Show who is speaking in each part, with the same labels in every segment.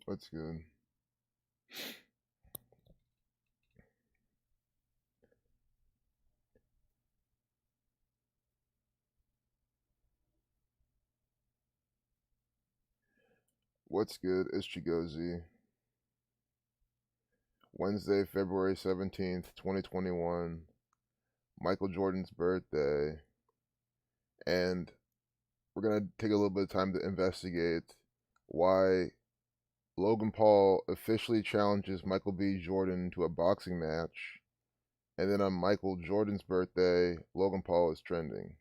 Speaker 1: What's good? What's good? It's Chigozy. Wednesday, February 17th, 2021. Michael Jordan's birthday. And we're going to take a little bit of time to investigate why Logan Paul officially challenges Michael B. Jordan to a boxing match. And then on Michael Jordan's birthday, Logan Paul is trending,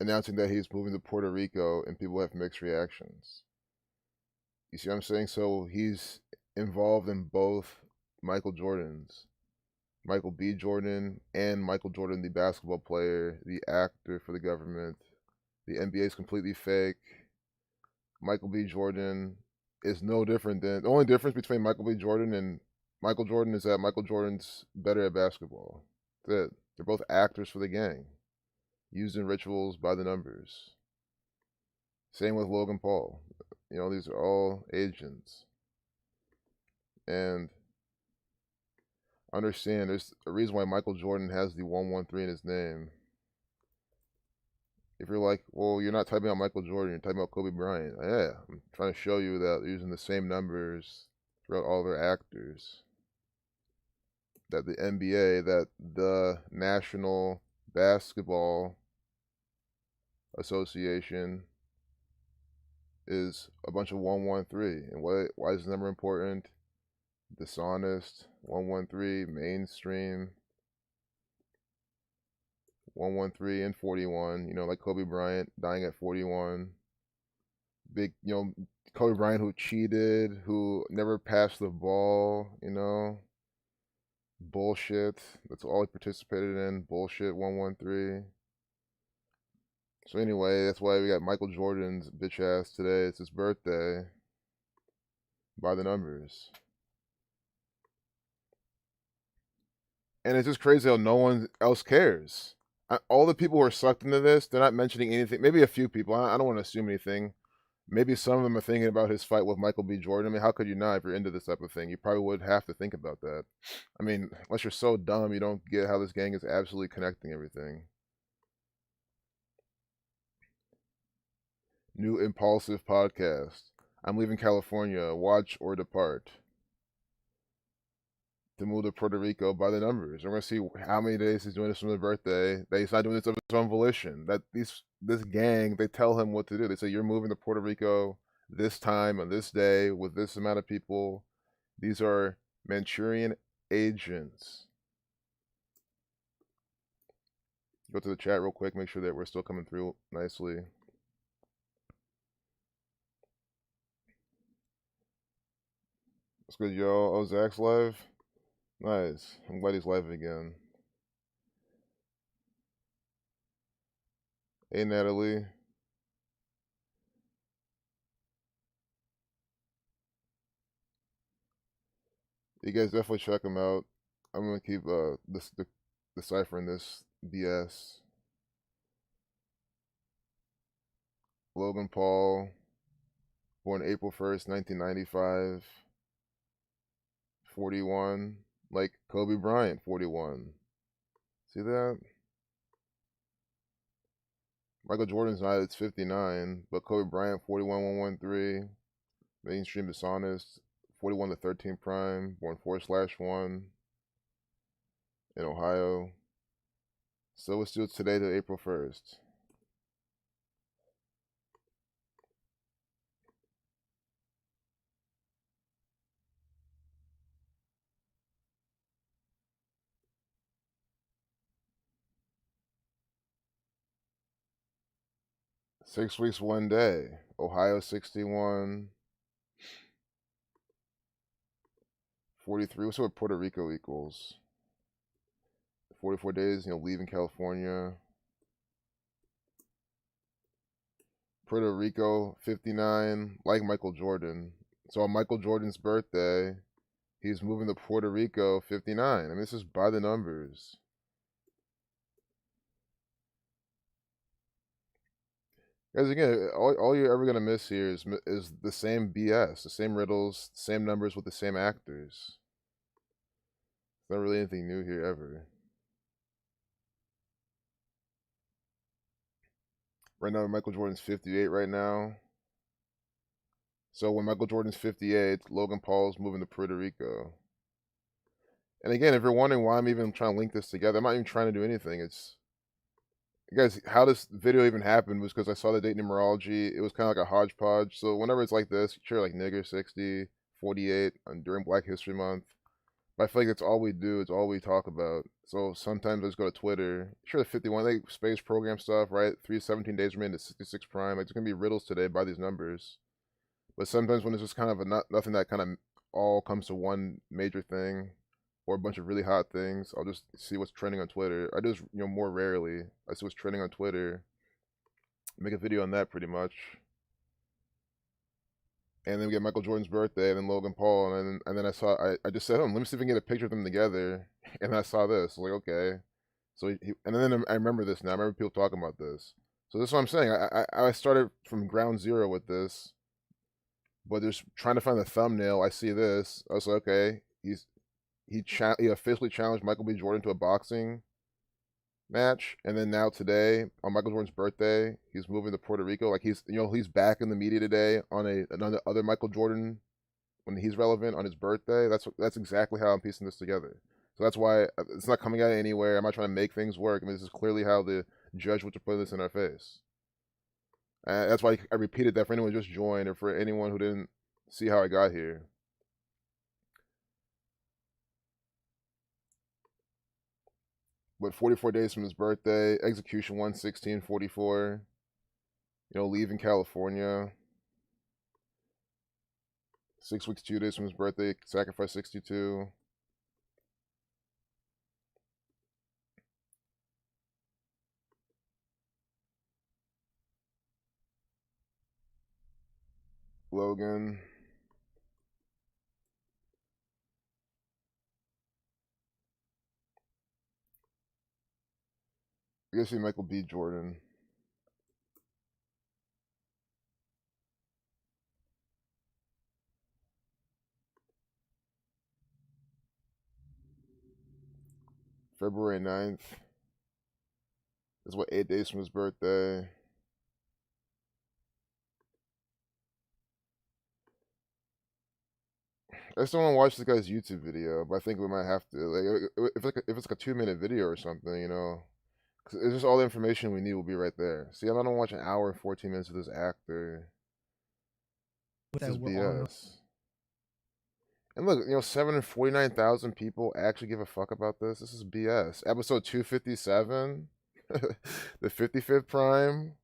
Speaker 1: announcing that he's moving to Puerto Rico, and people have mixed reactions. You see what I'm saying? So he's involved in both Michael Jordans, Michael B. Jordan and Michael Jordan, the basketball player, the actor for the government. The NBA is completely fake. Michael B. Jordan is no different than the only difference between Michael B. Jordan and Michael Jordan is that Michael Jordan's better at basketball. That's it. They're both actors for the gang, used in rituals by the numbers. Same with Logan Paul. These are all agents. And understand there's a reason why Michael Jordan has the 113 in his name. If you're like, well, you're not typing out Michael Jordan, you're typing out Kobe Bryant. Yeah, I'm trying to show you that they're using the same numbers throughout all their actors. That the NBA, that the National Basketball Association is a bunch of 113. And why is the number important? Dishonest, 113, mainstream, 113 and 41, like Kobe Bryant dying at 41. Big, Kobe Bryant who cheated, who never passed the ball, bullshit. That's all he participated in, bullshit 113. So anyway, that's why we got Michael Jordan's bitch ass today. It's his birthday. By the numbers. And it's just crazy how no one else cares. All the people who are sucked into this, they're not mentioning anything. Maybe a few people. I don't want to assume anything. Maybe some of them are thinking about his fight with Michael B. Jordan. I mean, how could you not if you're into this type of thing? You probably would have to think about that. I mean, unless you're so dumb, you don't get how this gang is absolutely connecting everything. New impulsive podcast. I'm leaving California. Watch or depart. To move to Puerto Rico by the numbers. We're gonna see how many days he's doing this from his birthday. That he's not doing this of his own volition. That this gang, they tell him what to do. They say you're moving to Puerto Rico this time on this day with this amount of people. These are Manchurian agents. Go to the chat real quick, make sure that we're still coming through nicely. What's good, yo? Oh, Zach's live? Nice. I'm glad he's live again. Hey, Natalie. You guys definitely check him out. I'm gonna keep deciphering this BS. Logan Paul, born April 1st, 1995, 41. Like Kobe Bryant, 41. See that? Michael Jordan's not, it's 59, but Kobe Bryant, 41, 113. Mainstream dishonest, 41 to 13 prime, born 4/1 in Ohio. So it's still today to April 1st. Six weeks, one day. Ohio 61, 43. What's what Puerto Rico equals? 44 days, leaving California. Puerto Rico 59, like Michael Jordan. So on Michael Jordan's birthday, he's moving to Puerto Rico 59. I mean, this is by the numbers. Guys, again, all you're ever gonna miss here is the same BS, the same riddles, same numbers with the same actors. Not really anything new here ever. Right now, Michael Jordan's 58 right now. So when Michael Jordan's 58, Logan Paul's moving to Puerto Rico. And again, if you're wondering why I'm even trying to link this together, I'm not even trying to do anything. It's guys, how this video even happened was because I saw the date numerology. It was kind of like a hodgepodge. So whenever it's like this, sure, like nigger 60, 48 during Black History Month. But I feel like that's all we do. It's all we talk about. So sometimes I just go to Twitter. Sure, the 51, like space program stuff, right? 317 days remain to 66 prime. Like, there's going to be riddles today by these numbers. But sometimes when it's just kind of nothing that kind of all comes to one major thing or a bunch of really hot things, I'll just see what's trending on Twitter. I just, more rarely, I see what's trending on Twitter, make a video on that pretty much. And then we get Michael Jordan's birthday, and then Logan Paul, and then I just said, let me see if I can get a picture of them together. And I saw this, like, okay. So and then I remember this now. I remember people talking about this. So this is what I'm saying. I started from ground zero with this, but just trying to find the thumbnail. I see this. I was like, okay, he officially challenged Michael B. Jordan to a boxing match, and then now today on Michael Jordan's birthday, he's moving to Puerto Rico. Like he's back in the media today on another other Michael Jordan when he's relevant on his birthday. That's exactly how I'm piecing this together. So that's why it's not coming out anywhere. I'm not trying to make things work. I mean, this is clearly how the judge would put this in our face. And that's why I repeated that for anyone who just joined or for anyone who didn't see how I got here. But 44 days from his birthday, execution 1/16/44. Leaving California. 6 weeks, 2 days from his birthday, sacrifice 62. Logan. I guess Michael B. Jordan. February 9th. Is 8 days from his birthday. I still want to watch this guy's YouTube video, but I think we might have to. Like, if it's like a 2-minute video or something, because it's just all the information we need will be right there. See, I'm not gonna watch an hour and 14 minutes of this actor. This is BS. And look, 749,000 people actually give a fuck about this. This is BS. Episode 257, the 55th prime.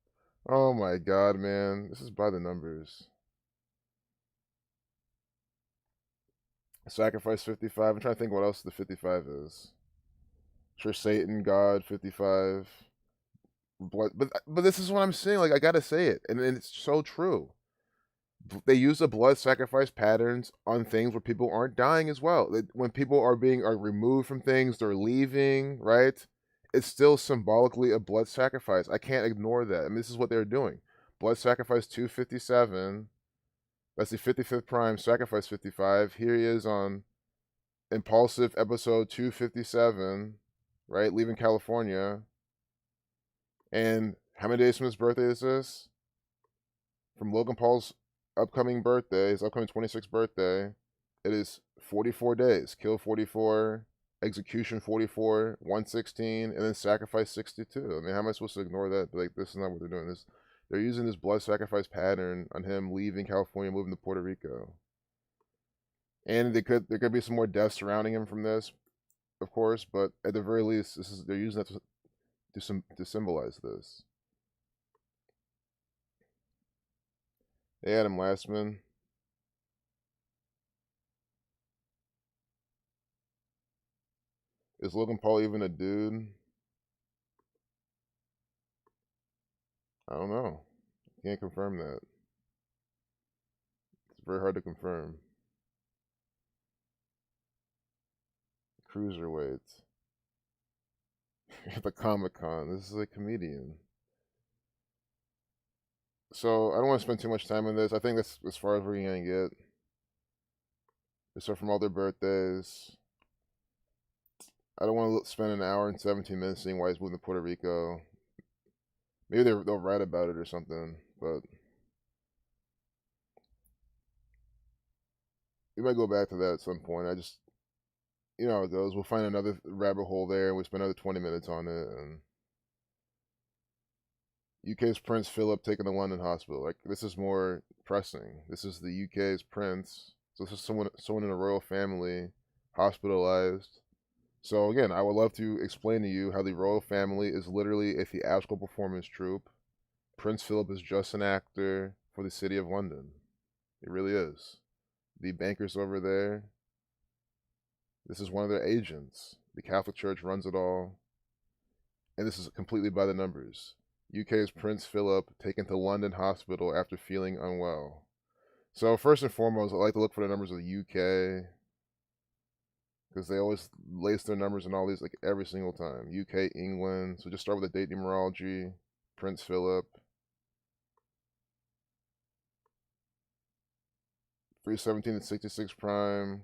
Speaker 1: Oh my god, man, this is by the numbers. Sacrifice 55. I'm trying to think what else the 55 is. Sure, Satan, God, 55. Blood, but this is what I'm saying. Like, I gotta say it, and it's so true. They use the blood sacrifice patterns on things where people aren't dying as well. When people are removed from things, they're leaving, right? It's still symbolically a blood sacrifice. I can't ignore that. I mean, this is what they're doing. Blood sacrifice 257. That's the 55th prime, sacrifice 55. Here he is on Impulsive episode 257, right? Leaving California. And how many days from his birthday is this? From Logan Paul's upcoming birthday, his upcoming 26th birthday, it is 44 days. Kill 44, execution 44, 116, and then sacrifice 62. I mean, how am I supposed to ignore that? Like, this is not what they're doing. They're using this blood sacrifice pattern on him leaving California, moving to Puerto Rico. And there could be some more deaths surrounding him from this, of course, but at the very least, they're using that to symbolize this. Hey, Adam Lastman. Is Logan Paul even a dude? I don't know. Can't confirm that. It's very hard to confirm. Cruiserweight. At the Comic Con. This is a comedian. So I don't want to spend too much time on this. I think that's as far as we're gonna get. They start from all their birthdays. I don't want to spend an hour and 17 minutes seeing why he's moving to Puerto Rico. Maybe they'll write about it or something, but we might go back to that at some point. I just, you know how it goes. We'll find another rabbit hole there, and we spend another 20 minutes on it. And UK's Prince Philip taken to London hospital. Like, this is more pressing. This is the UK's prince. So this is someone in a royal family hospitalized. So again, I would love to explain to you how the royal family is literally a theatrical performance troupe. Prince Philip is just an actor for the city of London. It really is. The bankers over there, this is one of their agents. The Catholic Church runs it all. And this is completely by the numbers. UK's Prince Philip taken to London hospital after feeling unwell. So first and foremost, I like to look for the numbers of the UK because they always lace their numbers in all these like every single time. UK, England. So just start with the date numerology. Prince Philip. 317 and 66 prime.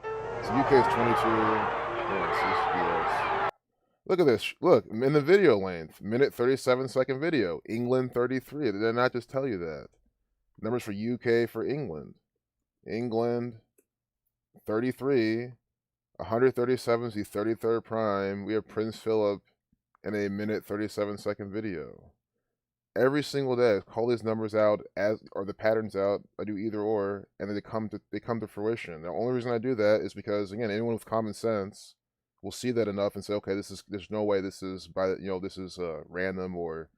Speaker 1: So UK is 22. Yes. Look at this. Look, in the video length, minute 37-second video. England 33. Did I not just tell you that? Numbers for UK for England. England 33. 137 is the 33rd prime. We have Prince Philip in a minute 37-second video. Every single day, I call these numbers out or the patterns out. I do either or, and then they come to fruition. The only reason I do that is because again, anyone with common sense will see that enough and say, okay, there's no way this is this is random, or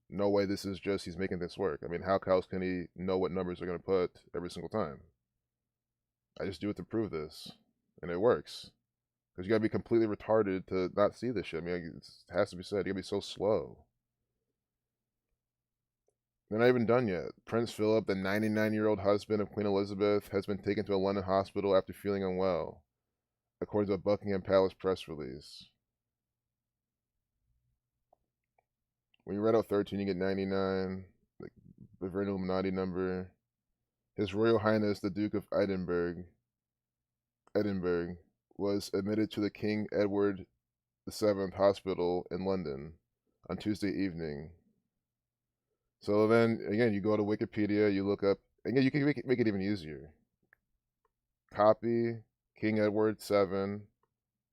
Speaker 1: no way this is just he's making this work. I mean, how else can he know what numbers they're going to put every single time? I just do it to prove this, and it works. Because you gotta be completely retarded to not see this shit. I mean, it has to be said. You gotta be so slow. They're not even done yet. Prince Philip, the 99-year-old husband of Queen Elizabeth, has been taken to a London hospital after feeling unwell, according to a Buckingham Palace press release. When you read out 13, you get 99, like the very Illuminati number. His Royal Highness, the Duke of Edinburgh, was admitted to the King Edward VII Hospital in London on Tuesday evening. So then, again, you go to Wikipedia, you look up, again, you can make it even easier. Copy King Edward VII,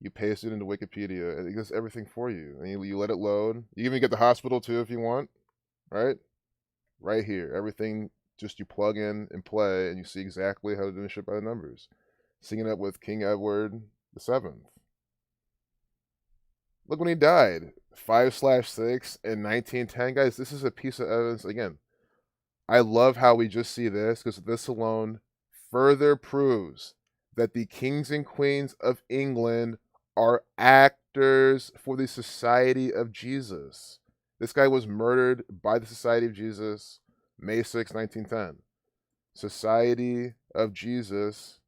Speaker 1: you paste it into Wikipedia, and it does everything for you. And you let it load. You even get the hospital too if you want, right? Right here. Everything, just you plug in and play, and you see exactly how to do shit by the numbers. Singing up with King Edward VII. Look when he died. 5/6 in 1910. Guys, this is a piece of evidence. Again, I love how we just see this because this alone further proves that the kings and queens of England are actors for the Society of Jesus. This guy was murdered by the Society of Jesus May 6, 1910. Society of Jesus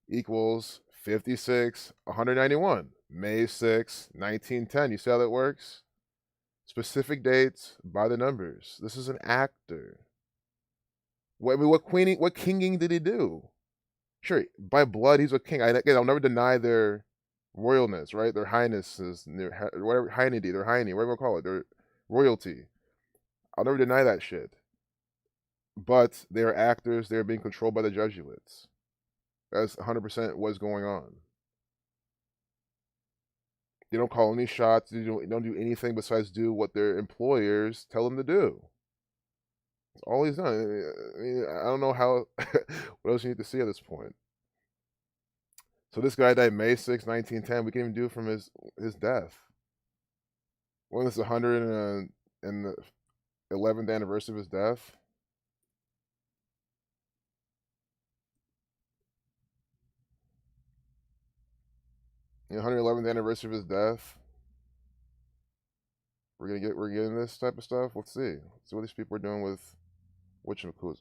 Speaker 1: equals 56, 191. May 6, 1910. You see how that works? Specific dates by the numbers. This is an actor. What kinging did he do? Sure, by blood, he's a king. Again, I'll never deny their royalness, right? Their highnesses, whatever, highnity, their hiney, whatever you call it, their royalty. I'll never deny that shit. But they are actors. They are being controlled by the Jesuits. That's 100% what's going on. They don't call any shots. They don't do anything besides do what their employers tell them to do. That's all he's done. I mean, I don't know how. What else you need to see at this point? So this guy died May 6, 1910. We can even do from his death. When is the 111th anniversary of his death? The 111th anniversary of his death. We're getting this type of stuff. Let's see. Let's see what these people are doing with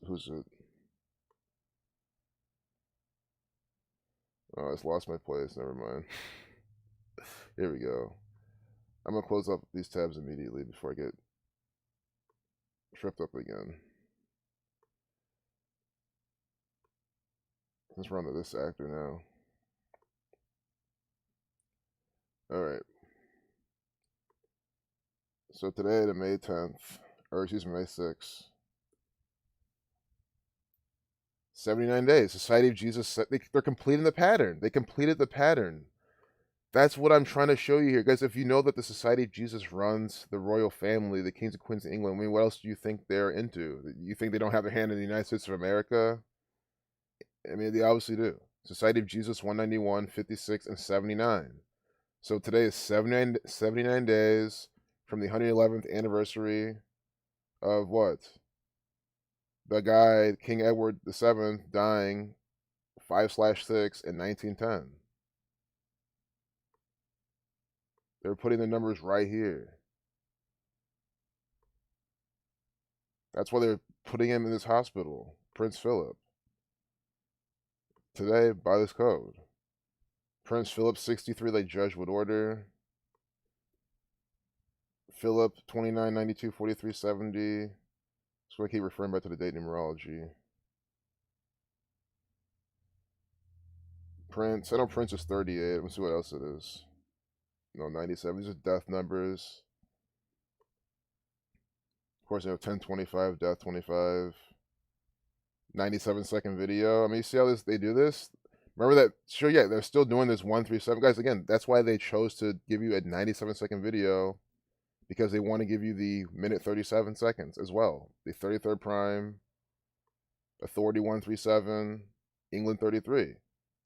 Speaker 1: who's it? Oh, I just lost my place. Never mind. Here we go. I'm gonna close up these tabs immediately before I get Tripped up again. Let's run to this actor now. Alright. So today, the May 10th, or excuse me, May 6th. 79 days. Society of Jesus, they're completing the pattern. They completed the pattern. That's what I'm trying to show you here. Guys, if you know that the Society of Jesus runs the royal family, the kings and queens of England, I mean, what else do you think they're into? You think they don't have a hand in the United States of America? I mean, they obviously do. Society of Jesus, 191, 56, and 79. So today is 79 days from the 111th anniversary of what? The guy, King Edward VII, dying 5/6 in 1910. They're putting the numbers right here. That's why they're putting him in this hospital, Prince Philip. Today, by this code. Prince Philip, 63, like judge would order. Philip, 29, 92, 43, 70. So I keep referring back to the date numerology. Prince, I know Prince is 38. Let's see what else it is. No, 97. These are death numbers. Of course, you have 1025, death 25. 97-second video. I mean, you see how they do this? Remember that? Sure, yeah, they're still doing this 137. Guys, again, that's why they chose to give you a 97-second video, because they want to give you the minute 37 seconds as well. The 33rd prime, authority 137, England 33.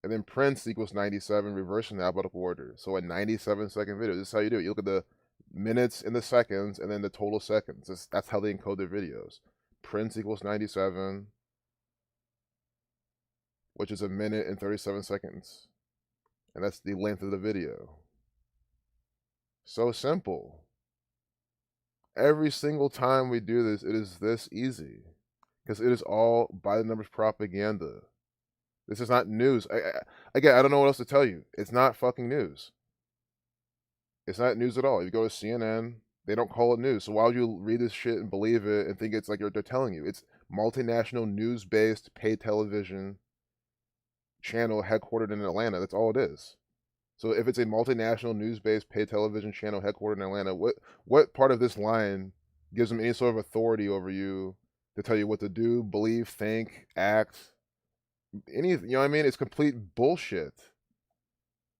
Speaker 1: And then Prince equals 97, reversing the alphabetical order. So a 97-second video. This is how you do it. You look at the minutes and the seconds, and then the total seconds. That's how they encode their videos. Prince equals 97, which is a minute and 37 seconds. And that's the length of the video. So simple. Every single time we do this, it is this easy. Because it is all by the numbers propaganda. This is not news. Again, I don't know what else to tell you. It's not fucking news. It's not news at all. You go to CNN, they don't call it news. So why would you read this shit and believe it and think it's like they're telling you? It's multinational news-based paid television channel headquartered in Atlanta. That's all it is. So if it's a multinational news-based paid television channel headquartered in Atlanta, what part of this line gives them any sort of authority over you to tell you what to do, believe, think, act? You know what I mean? It's complete bullshit.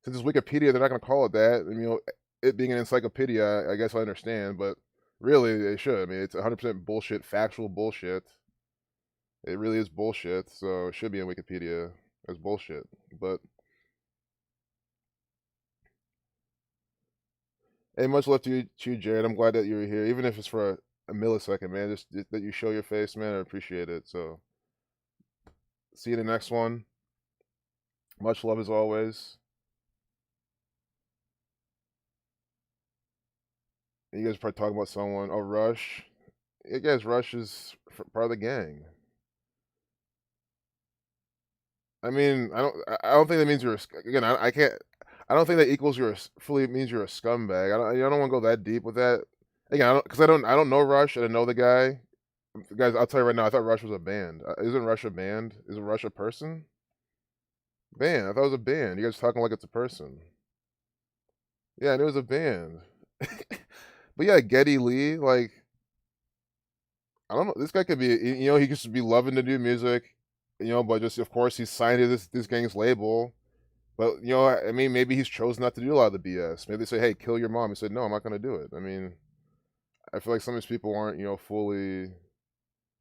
Speaker 1: Since it's Wikipedia, they're not going to call it that. And, you know, it being an encyclopedia, I guess I understand, but really they should. I mean, it's 100% bullshit, factual bullshit. It really is bullshit, so it should be in Wikipedia as bullshit. But hey, much love to you, Jared. I'm glad that you're here, even if it's for a millisecond, man. Just that you show your face, man. I appreciate it. So, see you in the next one. Much love as always. And you guys are probably talking about someone. Oh, Rush. Yeah, guys, Rush is part of the gang. I mean, I don't think that means you're again. I can't. I don't think that equals fully means you're a scumbag. I don't want to go that deep with that. Again, because I don't know Rush. I didn't know the guy. Guys, I'll tell you right now. I thought Rush was a band. Isn't Rush a band? Is Rush a person? Band. I thought it was a band. You guys talking like it's a person. Yeah, and it was a band. But yeah, Geddy Lee. Like, I don't know. This guy could be. You know, he could just be loving to do music. You know, but just of course he's signed to this gang's label. But you know, I mean, maybe he's chosen not to do a lot of the BS. Maybe they say, "Hey, kill your mom." He said, "No, I'm not going to do it." I mean, I feel like some of these people aren't, you know, fully, you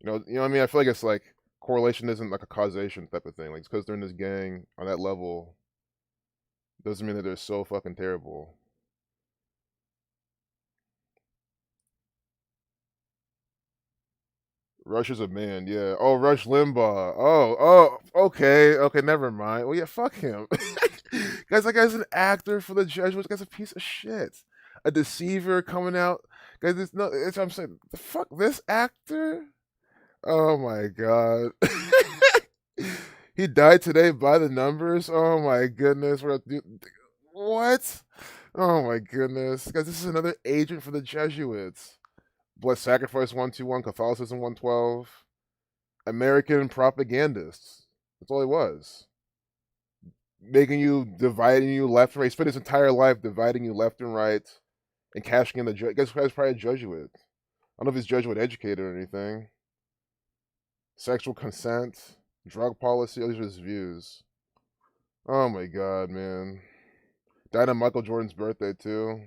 Speaker 1: know. What I mean, I feel like it's like correlation isn't like a causation type of thing. Like, because they're in this gang on that level, doesn't mean that they're so fucking terrible. Rush is a man, yeah. Oh, Rush Limbaugh. Okay, never mind. Well, yeah, fuck him. Guys, that guy's an actor for the Jesuits. That guy's a piece of shit. A deceiver coming out. Guys, it's no. It's what I'm saying. The fuck this actor? Oh my god. He died today by the numbers. Oh my goodness. What? Oh my goodness, guys, this is another agent for the Jesuits. Blood Sacrifice 121, Catholicism 112, American propagandists. That's all he was. Making you, dividing you left and right. He spent his entire life dividing you left and right and cashing in the. I guess he's probably a Jesuit. I don't know if he's Jesuit educated or anything. Sexual consent, drug policy. Those are his views. Oh my god, man. Died on Michael Jordan's birthday too.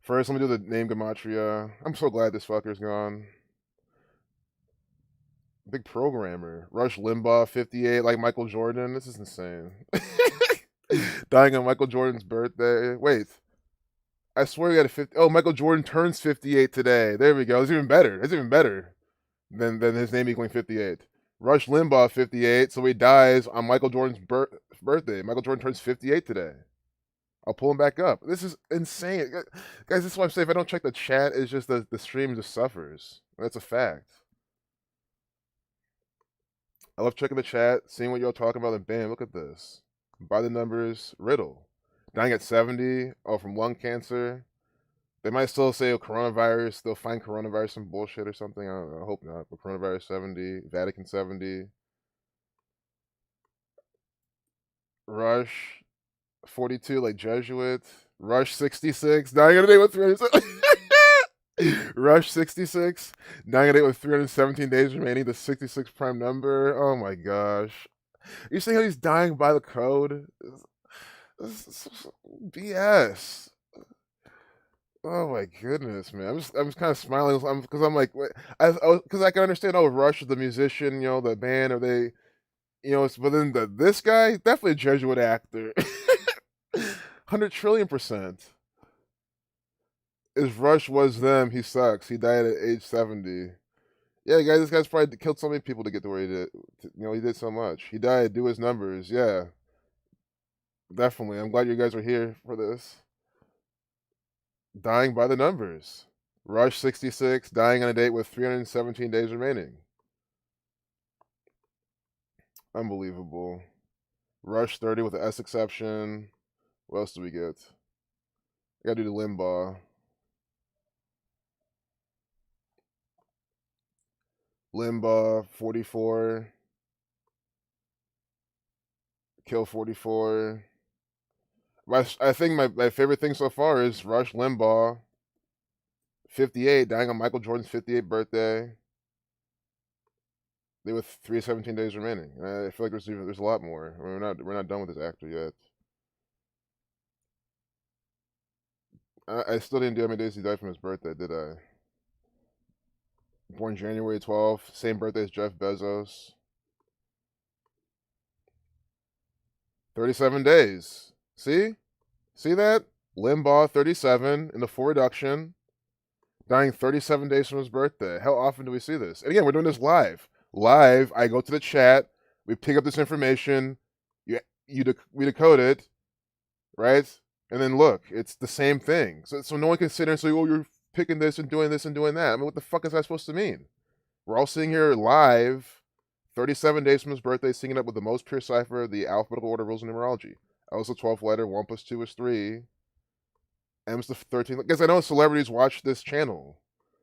Speaker 1: First, let me do the name gematria. I'm so glad this fucker's gone. Big programmer. Rush Limbaugh, 58, like Michael Jordan. This is insane. Dying on Michael Jordan's birthday. Wait. I swear we got a 50. Oh, Michael Jordan turns 58 today. There we go. It's even better. It's even better than his name equaling 58. Rush Limbaugh, 58. So he dies on Michael Jordan's birthday. Michael Jordan turns 58 today. I'll pull him back up. This is insane. Guys, this is why I'm saying if I don't check the chat, it's just the stream just suffers. That's a fact. I love checking the chat, seeing what y'all talking about, and bam, look at this. By the numbers, Riddle. Dying at 70, from lung cancer. They might still say coronavirus, they'll find coronavirus some bullshit or something. I don't know, I hope not. But coronavirus 70, Vatican 70. Rush 42, like Jesuit. Rush 66, dying on a day with 300. Rush 66, dying on a day with 317 days remaining, the 66 prime number. Oh my gosh. You saying how he's dying by the code? This is BS. Oh my goodness, man! I'm just kind of smiling because I'm like, because I can understand. Oh, Rush is the musician, the band, or they, but then this guy definitely a Jesuit actor, 100 trillion%. If Rush was them, he sucks. He died at age 70. Yeah, guys, this guy's probably killed so many people to get to where he did. He did so much. He died. Do his numbers. Yeah, definitely. I'm glad you guys are here for this. Dying by the numbers. Rush 66, dying on a date with 317 days remaining. Unbelievable. Rush 30 with the S exception. What else do we get? I gotta do the Limbaugh. Limbaugh 44. Kill 44. I think my favorite thing so far is Rush Limbaugh 58, dying on Michael Jordan's 58th birthday. They with 317 days remaining. I feel like there's a lot more. I mean, we're not done with this actor yet. I still didn't do how many days he died from his birthday, did I? Born January 12th, same birthday as Jeff Bezos. 37 days. See that? Limbaugh 37 in the full reduction, dying 37 days from his birthday. How often do we see this? And again, we're doing this live. Live, I go to the chat, we pick up this information, we decode it, right? And then look, it's the same thing. So no one can sit there and say, oh, you're picking this and doing that. I mean, what the fuck is that supposed to mean? We're all sitting here live, 37 days from his birthday, singing up with the most pure cipher, the alphabetical order rules of numerology. L is the 12th letter, 1 plus 2 is 3. M is the 13th. Because I know celebrities watch this channel.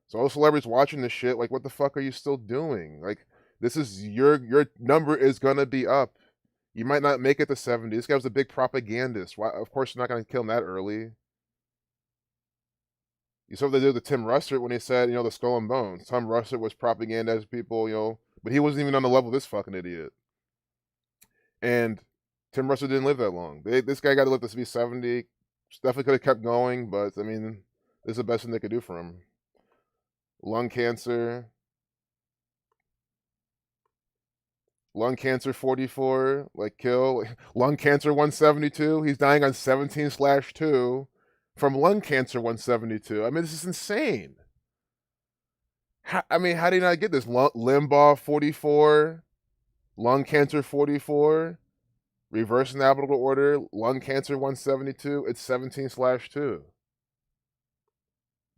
Speaker 1: So all celebrities watching this shit, like, what the fuck are you still doing? Like, this is your number is gonna be up. You might not make it to 70. This guy was a big propagandist. Why? Of course, you're not gonna kill him that early. You saw what they did with Tim Russert when he said, the skull and bones. Tim Russert was propagandizing people, but he wasn't even on the level of this fucking idiot. And Tim Russert didn't live that long. This guy got to live to be 70. Definitely could have kept going, but I mean, this is the best thing they could do for him. Lung cancer. Lung cancer 44, like kill. Lung cancer 172. He's dying on 17/2 from lung cancer 172. I mean, this is insane. How do you not get this? Limbaugh 44, lung cancer 44, reverse navigable order, lung cancer 172. It's 17/2.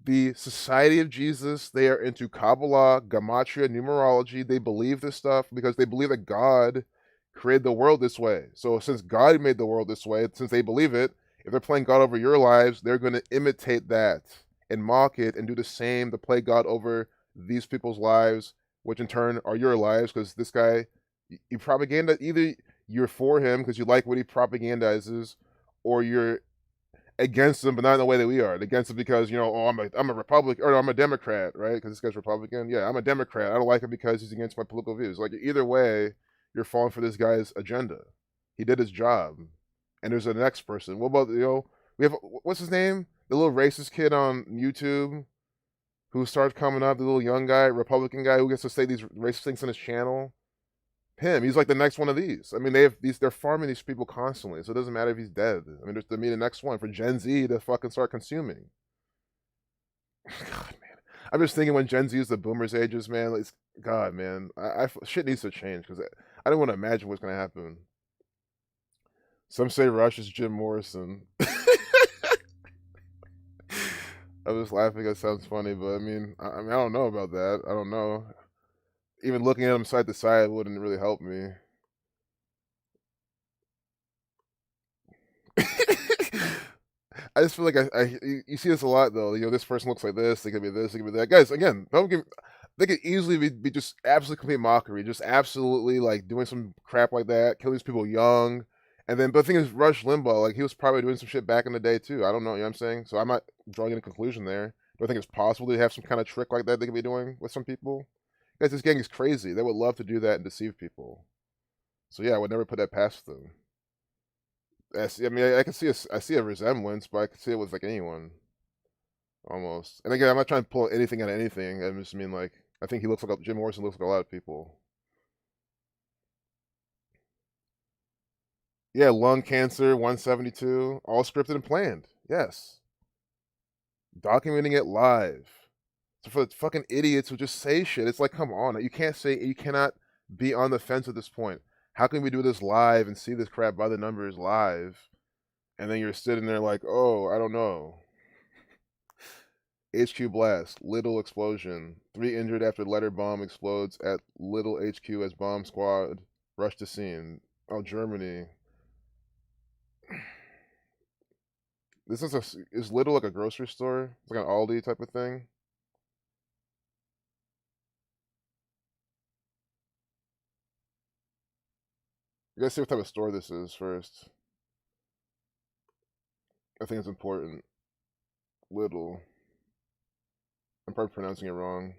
Speaker 1: The Society of Jesus, they are into Kabbalah, Gematria, numerology. They believe this stuff because they believe that God created the world this way. So since God made the world this way, since they believe it, if they're playing God over your lives, they're going to imitate that. and mock it and do the same to play God over these people's lives, which in turn are your lives, because this guy, you propaganda, either you're for him because you like what he propagandizes, or you're against him, but not in the way that we are. Against him because, oh, I'm a Republican, or no, I'm a Democrat, right? Because this guy's Republican. Yeah, I'm a Democrat. I don't like him because he's against my political views. Like, either way, you're falling for this guy's agenda. He did his job, and there's the next person. What about, we have, what's his name? The little racist kid on YouTube who starts coming up. The little young guy, Republican guy, who gets to say these racist things on his channel. Him, he's like the next one of these. I mean, they're farming these people constantly, so it doesn't matter if he's dead. I mean, there's to me the next one for Gen Z to fucking start consuming. God, man, I'm just thinking when Gen Z is the boomers ages, man. Like, God, man, shit needs to change because I don't want to imagine what's gonna happen. Some say Rush is Jim Morrison. I was laughing. It sounds funny, but I don't know about that. I don't know. Even looking at him side to side wouldn't really help me. I just feel like you see this a lot though. This person looks like this. They could be this. They could be that. Guys, again, don't give. They could easily be just absolutely complete mockery, just absolutely like doing some crap like that, killing these people young, and then. But the thing is, Rush Limbaugh, like he was probably doing some shit back in the day too. I don't know. You know what I'm saying? So I'm not drawing any conclusion there. Do I think it's possible to have some kind of trick like that they could be doing with some people? Guys, this gang is crazy. They would love to do that and deceive people. So yeah, I would never put that past them. I can see I see a resemblance, but I can see it with like anyone almost. And again, I'm not trying to pull anything out of anything. I just mean like I think he looks like Jim Morrison looks like a lot of people. Yeah, lung cancer, 172, all scripted and planned. Yes, documenting it live. So for the fucking idiots who just say shit, it's like, come on, you cannot be on the fence at this point. How can we do this live and see this crap by the numbers live? And then you're sitting there like, oh, I don't know. HQ blast, Little explosion. 3 injured after letter bomb explodes at Little HQ as bomb squad rush to scene. Oh, Germany. Is Little like a grocery store? It's like an Aldi type of thing. You gotta see what type of store this is first. I think it's important. Little. I'm probably pronouncing it wrong.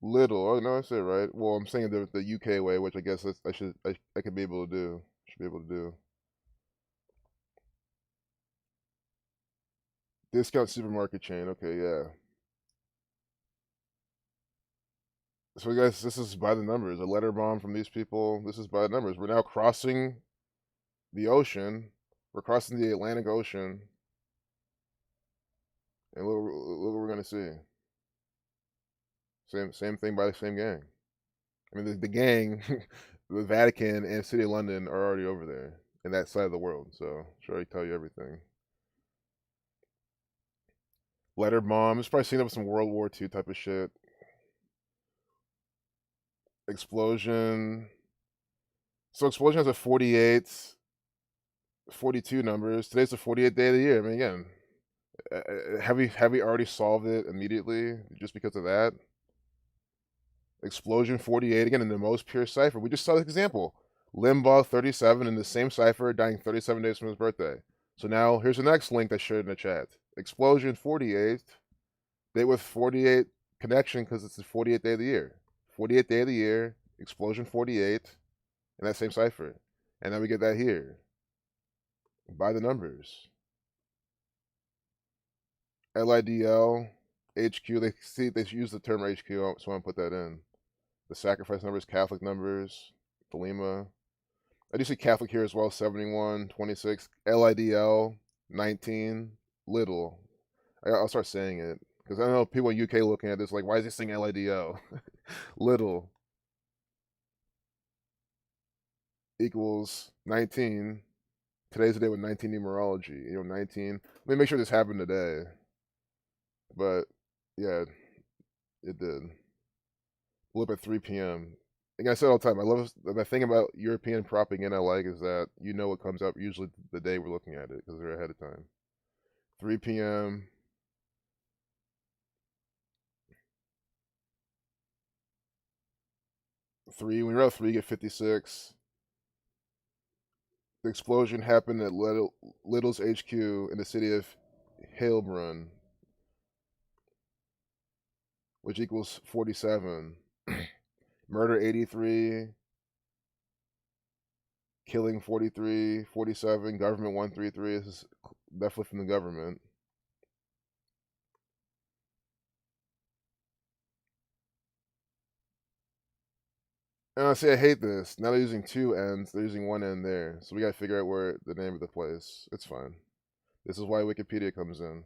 Speaker 1: Little. Oh no, I said it right. Well, I'm saying the UK way, which I guess I could be able to do. Should be able to do. Discount supermarket chain. Okay, yeah. So, guys, this is by the numbers. A letter bomb from these people. This is by the numbers. We're now crossing the ocean. We're crossing the Atlantic Ocean. And look what we're going to see. Same thing by the same gang. I mean, the gang, the Vatican and City of London are already over there in that side of the world. So, should already tell you everything. Letter bomb. It's probably seen up with some World War II type of shit. Explosion. So Explosion has a 48, 42 numbers. Today's the 48th day of the year. I mean, again, have we already solved it immediately just because of that? Explosion 48 again in the most pure cipher. We just saw this example. Limbaugh 37 in the same cipher, dying 37 days from his birthday. So now here's the next link I shared in the chat. Explosion 48, date with 48 connection because it's the 48th day of the year. 48th day of the year, Explosion 48, in that same cipher. And then we get that here. By the numbers. LIDL, HQ. They use the term HQ, so I want to put that in. The sacrifice numbers, Catholic numbers, Thelema. I do see Catholic here as well, 71, 26. LIDL, 19. Little. I'll start saying it. Because I know people in UK looking at this like, why is he saying LIDL? Little. Equals 19. Today's the day with 19 numerology. 19. Let me make sure this happened today. But, yeah, it did. Blew up at 3 p.m. Like I said all the time, the thing about European propaganda I like is that you know what comes up usually the day we're looking at it because they're ahead of time. 3 p.m. When you're out 3, get 56. The explosion happened at Little's HQ in the city of Heilbronn, which equals 47. Murder 83, killing 43, 47, government 133. This is definitely from the government. And I say I hate this. Now they're using two ends. They're using one end there. So we gotta figure out where the name of the place. It's fine. This is why Wikipedia comes in.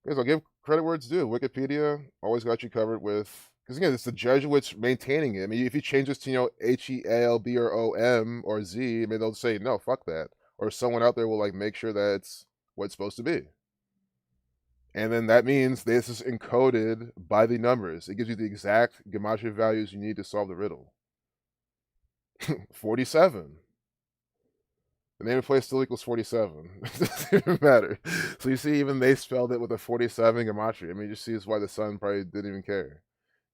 Speaker 1: Guys, I'll give credit where it's due. Wikipedia always got you covered with, because again, it's the Jesuits maintaining it. I mean, if you change this to Healb or OM or Z, I mean, they'll say no, fuck that, or someone out there will like make sure that it's what it's supposed to be. And then that means this is encoded by the numbers. It gives you the exact gematria values you need to solve the riddle. 47. The name of the place still equals 47. It doesn't even matter. So you see, even they spelled it with a 47 gematria. I mean, you just see is why the sun probably didn't even care.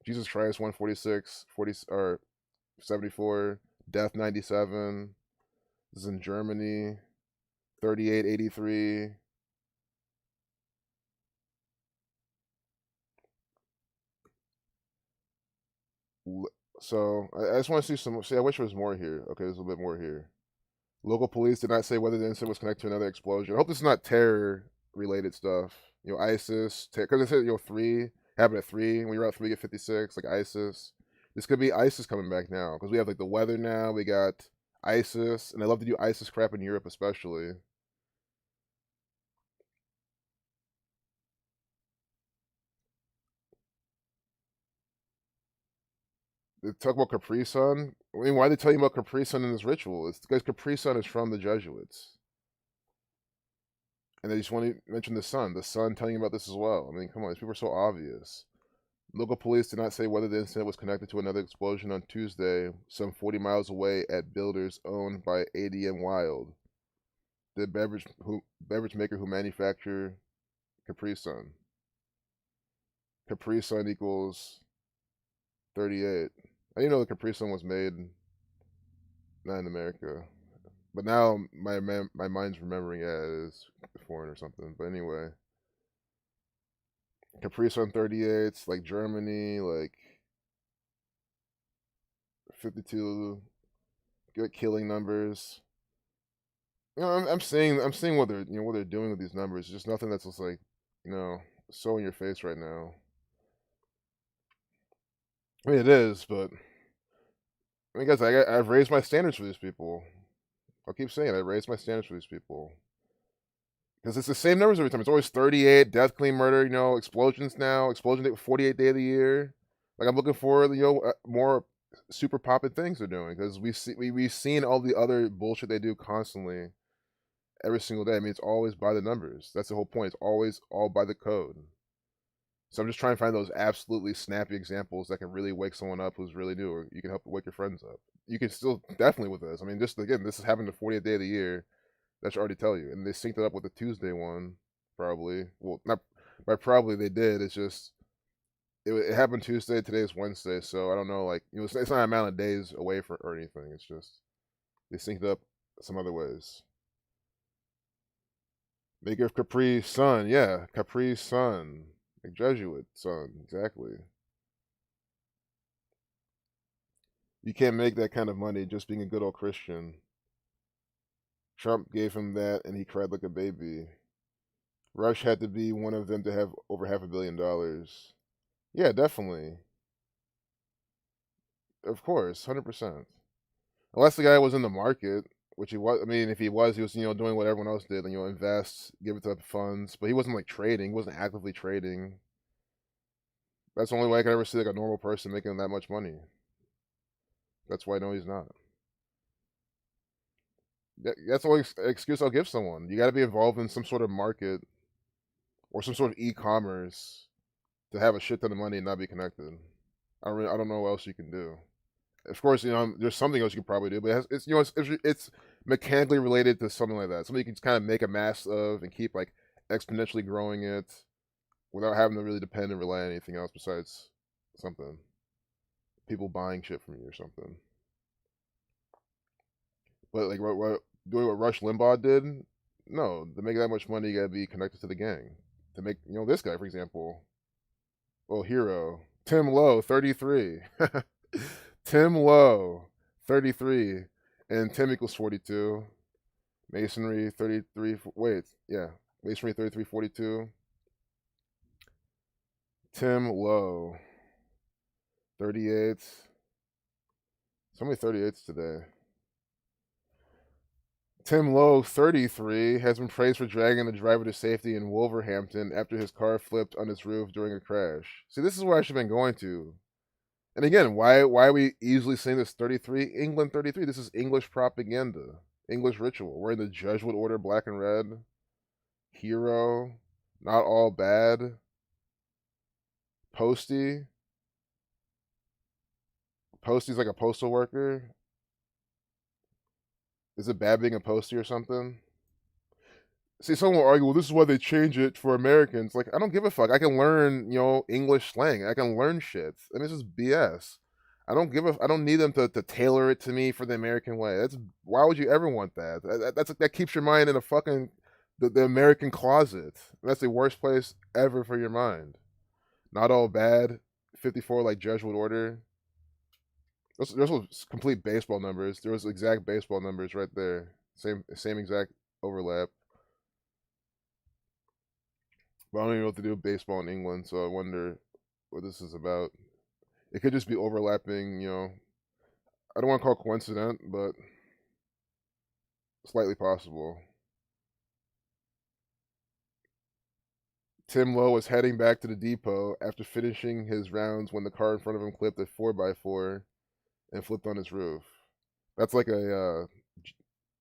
Speaker 1: Jesus Christ, 146, 40 or 74. Death, 97. This is in Germany. 3883. So I just want to see some. See, I wish there was more here. Okay, there's a little bit more here. Local police did not say whether the incident was connected to another explosion. I hope this is not terror related stuff. ISIS, because they said 3 happened at 3. When you're out 3, get 56, like ISIS. This could be ISIS coming back now because we have like the weather now. We got ISIS, and they love to do ISIS crap in Europe, especially. They talk about Capri Sun. I mean, why are they telling you about Capri Sun in this ritual? It's because Capri Sun is from the Jesuits. And they just want to mention the sun. The sun telling you about this as well. I mean, come on, these people are so obvious. Local police did not say whether the incident was connected to another explosion on Tuesday, some 40 miles away at builders owned by ADM Wild, the beverage maker who manufacture Capri Sun. Capri Sun equals 38. I didn't know the Capri Sun was made not in America. But now my mind's remembering it as foreign or something. But anyway, Capri Sun 38, like Germany, like 52, good killing numbers. I'm seeing what they're doing with these numbers. It's just nothing that's just like so in your face right now. I mean, it is, but I mean, guys, I've raised my standards for these people. I'll keep saying it, I raised my standards for these people because it's the same numbers every time. It's always 38, death, clean murder. Explosions now. Explosion date 48 day of the year. Like I'm looking for more super popping things they're doing because we've seen all the other bullshit they do constantly every single day. I mean, it's always by the numbers. That's the whole point. It's always all by the code. So I'm just trying to find those absolutely snappy examples that can really wake someone up who's really new, or you can help wake your friends up. You can still definitely with this. I mean, just again, this is happening the 40th day of the year. That should already tell you. And they synced it up with the Tuesday one, probably. Well, not by probably they did. It's just it happened Tuesday. Today is Wednesday, so I don't know. Like it's not an amount of days away from or anything. It's just they synced up some other ways. Maker of Capri Sun, yeah, Capri Sun, like Jesuit Sun, exactly. You can't make that kind of money just being a good old Christian. Trump gave him that, and he cried like a baby. Rush had to be one of them to have over $500 million. Yeah, definitely. Of course, 100%. Unless the guy was in the market, which he was. I mean, if he was, he was doing what everyone else did, and invest, give it to funds. But he wasn't like trading. He wasn't actively trading. That's the only way I can ever see like a normal person making that much money. That's why I know he's not. That's the only excuse I'll give someone. You got to be involved in some sort of market or some sort of e-commerce to have a shit ton of money and not be connected. I don't know what else you can do. Of course, there's something else you can probably do, but it's mechanically related to something like that. Something you can kind of make a mass of and keep like exponentially growing it without having to really depend and rely on anything else besides something. People buying shit from you or something. But like what doing what Rush Limbaugh did? No, to make that much money, you gotta be connected to the gang. To make this guy, for example, well, hero Tim Lowe, 33. Tim Lowe, 33, and Tim equals 42. Masonry 33. Wait, yeah, Masonry 3342. Tim Lowe, 38. So many 38s today. Tim Lowe, 33, has been praised for dragging the driver to safety in Wolverhampton after his car flipped on its roof during a crash. See, this is where I should have been going to. And again, why are we easily saying this 33? England 33. This is English propaganda, English ritual. We're in the Jesuit order, black and red. Hero, not all bad. Posty. Posty's like a postal worker. Is it bad being a postie or something? See, someone will argue, well, this is why they change it for Americans. Like, I don't give a fuck. I can learn, English slang. I can learn shit. And this is BS. I don't need them to tailor it to me for the American way. Why would you ever want that? That keeps your mind in a fucking the American closet. That's the worst place ever for your mind. Not all bad. 54 like Jesuit order. Those were complete baseball numbers. There was exact baseball numbers right there. Same exact overlap. But I don't even know what to do with baseball in England, so I wonder what this is about. It could just be overlapping, I don't want to call it coincident, but slightly possible. Tim Lowe was heading back to the depot after finishing his rounds when the car in front of him clipped a 4x4 and flipped on its roof. That's like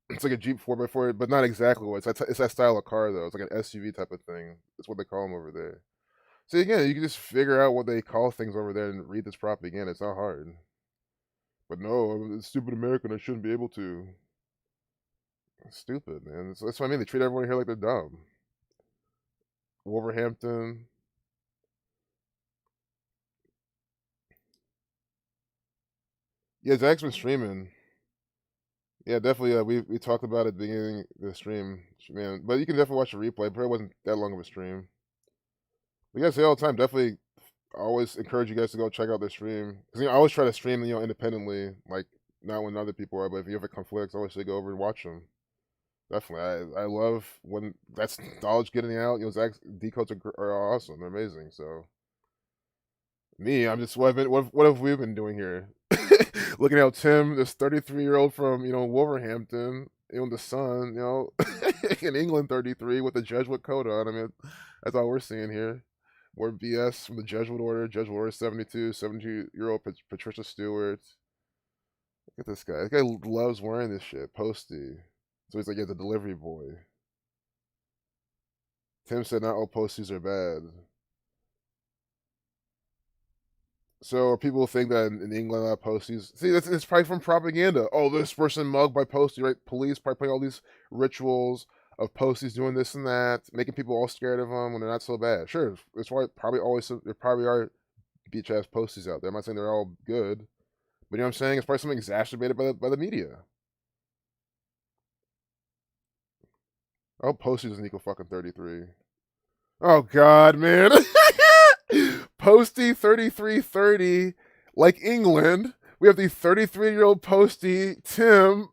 Speaker 1: it's like a Jeep 4x4, but not exactly what it's that style of car though. It's like an SUV type of thing. That's what they call them over there. So again, you can just figure out what they call things over there and read this propaganda. It's not hard. But no, I'm a stupid American. I shouldn't be able to. It's stupid, man. That's what I mean. They treat everyone here like they're dumb. Wolverhampton. Yeah, Zach's been streaming. Yeah, definitely. We talked about it at the beginning of the stream, man. But you can definitely watch the replay. But it wasn't that long of a stream. We guys say all the time. Definitely, I always encourage you guys to go check out their stream because I always try to stream independently, like not when other people are. But if you have a conflicts, I always say go over and watch them. Definitely, I love when that's knowledge getting out. Zach's decodes are awesome. They're amazing. So me, I'm just what have we been doing here? Looking at Tim, this 33-year-old from Wolverhampton, the Sun, in England, 33 with the Jesuit coat on. I mean, that's all we're seeing here. More BS from the Jesuit order. Jesuit order 72-year-old Patricia Stewart. Look at this guy. This guy loves wearing this shit. Posty. So he's like, yeah, the delivery boy. Tim said not all posties are bad. So people think that in England, posties. See, it's probably from propaganda. Oh, this person mugged by postie, right? Police probably playing all these rituals of posties doing this and that, making people all scared of them when they're not so bad. Sure, that's why there probably are bitch ass posties out there. I'm not saying they're all good, but you know what I'm saying? It's probably something exacerbated by the media. I hope posties doesn't equal fucking 33. Oh God, man. Posty 3330, like England. We have the 33-year-old Posty, Tim.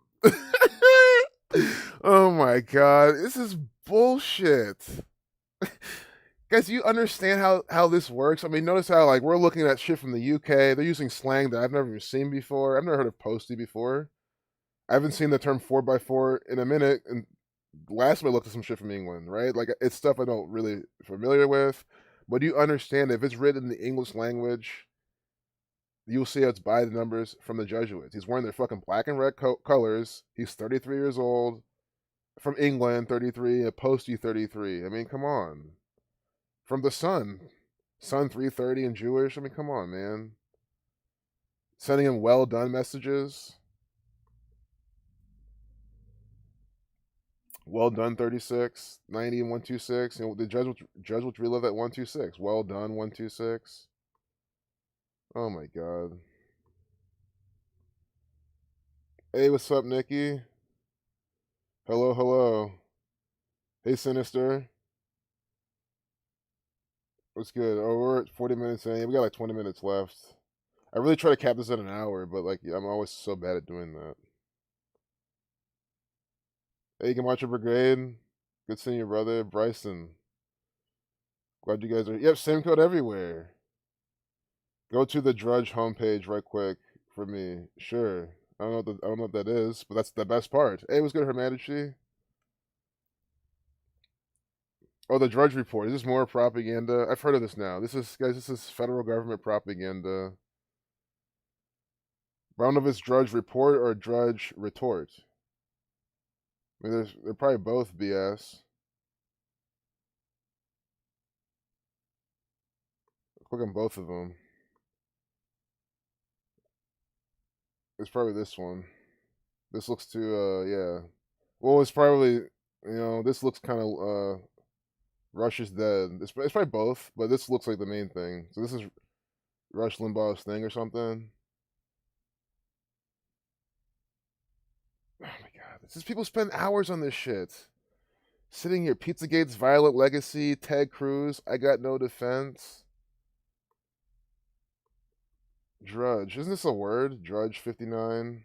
Speaker 1: Oh my God. This is bullshit. Guys, you understand how this works? I mean, notice how like we're looking at shit from the UK. They're using slang that I've never even seen before. I've never heard of Posty before. I haven't seen the term 4x4 in a minute. And last time I looked at some shit from England, right? Like it's stuff I don't really familiar with. But you understand if it's written in the English language, you'll see it's by the numbers from the Jesuits. He's wearing their fucking black and red colors. He's 33 years old, from England, 33, a postie 33. I mean, come on. From the Sun, Sun 330 and Jewish. I mean, come on, man. Sending him well done messages. Well done, 36. 90 and 126. You know, the judge will relive that 126. Well done, 126. Oh my god. Hey, what's up, Nikki? Hello, hello. Hey, Sinister. What's good? Oh, we're at 40 minutes in. We got like 20 minutes left. I really try to cap this at an hour, but like I'm always so bad at doing that. Hey, Gamacho Brigade. Good seeing you, brother. Bryson. Glad you guys are. Yep, same code everywhere. Go to the Drudge homepage right quick for me. Sure. I don't know what that is, but that's the best part. Hey, what's good, Her Majesty? Oh, the Drudge Report. Is this more propaganda? I've heard of this now. This is, guys, this is federal government propaganda. Brownovitz Drudge Report or Drudge Retort? I mean, they're probably both BS. Click on both of them. It's probably this one. This looks too, yeah. Well, it's probably, this looks kind of, Rush is dead. It's probably both, but this looks like the main thing. So this is Rush Limbaugh's thing or something. Oh my god, this is people spend hours on this shit. Sitting here, Pizzagate's Violent Legacy, Ted Cruz, I Got No Defense. Drudge, isn't this a word? Drudge 59.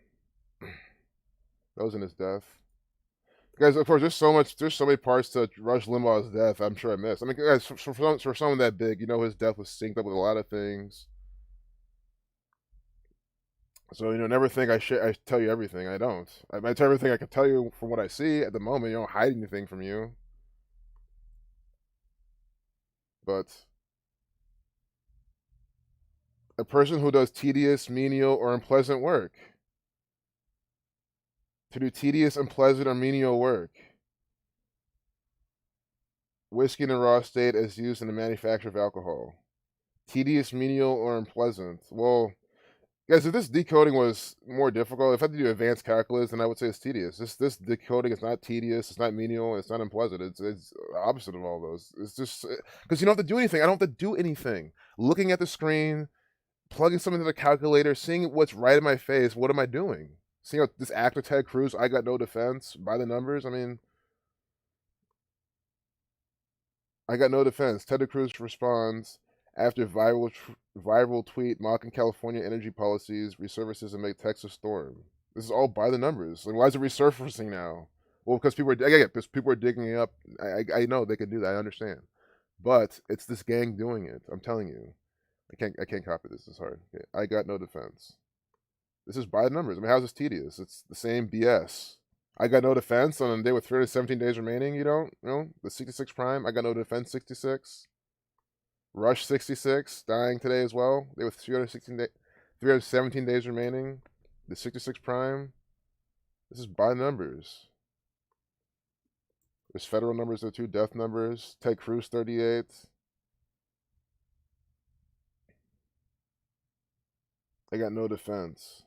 Speaker 1: That was in his death. Guys, of course, there's so many parts to Rush Limbaugh's death. I'm sure I missed. I mean, guys, for someone that big, his death was synced up with a lot of things. So never think I tell you everything. I don't. I tell everything I can tell you from what I see at the moment. You don't hide anything from you. But a person who does tedious, menial, or unpleasant work. To do tedious, unpleasant, or menial work. Whiskey in a raw state as used in the manufacture of alcohol. Tedious, menial, or unpleasant. Well, guys, if this decoding was more difficult, if I had to do advanced calculus, then I would say it's tedious. This decoding is not tedious, it's not menial, it's not unpleasant. It's opposite of all those. It's just because you don't have to do anything. I don't have to do anything. Looking at the screen, plugging something into the calculator, seeing what's right in my face. What am I doing? Seeing this actor Ted Cruz, I Got No Defense by the numbers. I mean, I got no defense. Ted Cruz responds after viral tweet mocking California energy policies, resurfaces and make Texas storm. This is all by the numbers. Like, why is it resurfacing now? Well, because because people are digging it up. I know they can do that. I understand, but it's this gang doing it. I'm telling you, I can't copy this. It's hard. Okay. I got no defense. This is by the numbers. I mean, how's this tedious? It's the same BS. I got no defense on a day with 317 days remaining. The 66 prime. I got no defense 66. Rush 66 dying today as well. They with 317 days remaining. The 66 prime. This is by numbers. There's federal numbers there too. Death numbers. Ted Cruz 38. I got no defense.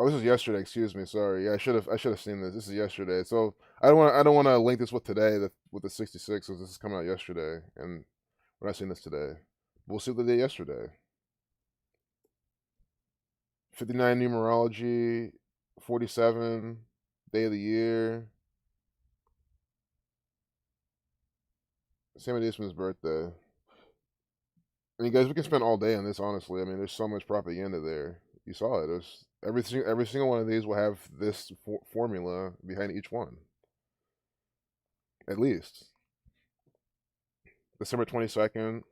Speaker 1: Oh, this is yesterday. Excuse me. Sorry. Yeah, I should have seen this. This is yesterday. So I don't want to link this with today. With the 66, because this is coming out yesterday, and we're not seeing this today. We'll see what they did yesterday. 59 numerology, 47 day of the year. Sammy Davisman's birthday. I mean, guys, we can spend all day on this. Honestly, I mean, there's so much propaganda there. You saw it. There's every single one of these will have this formula behind each one. At least December 22nd.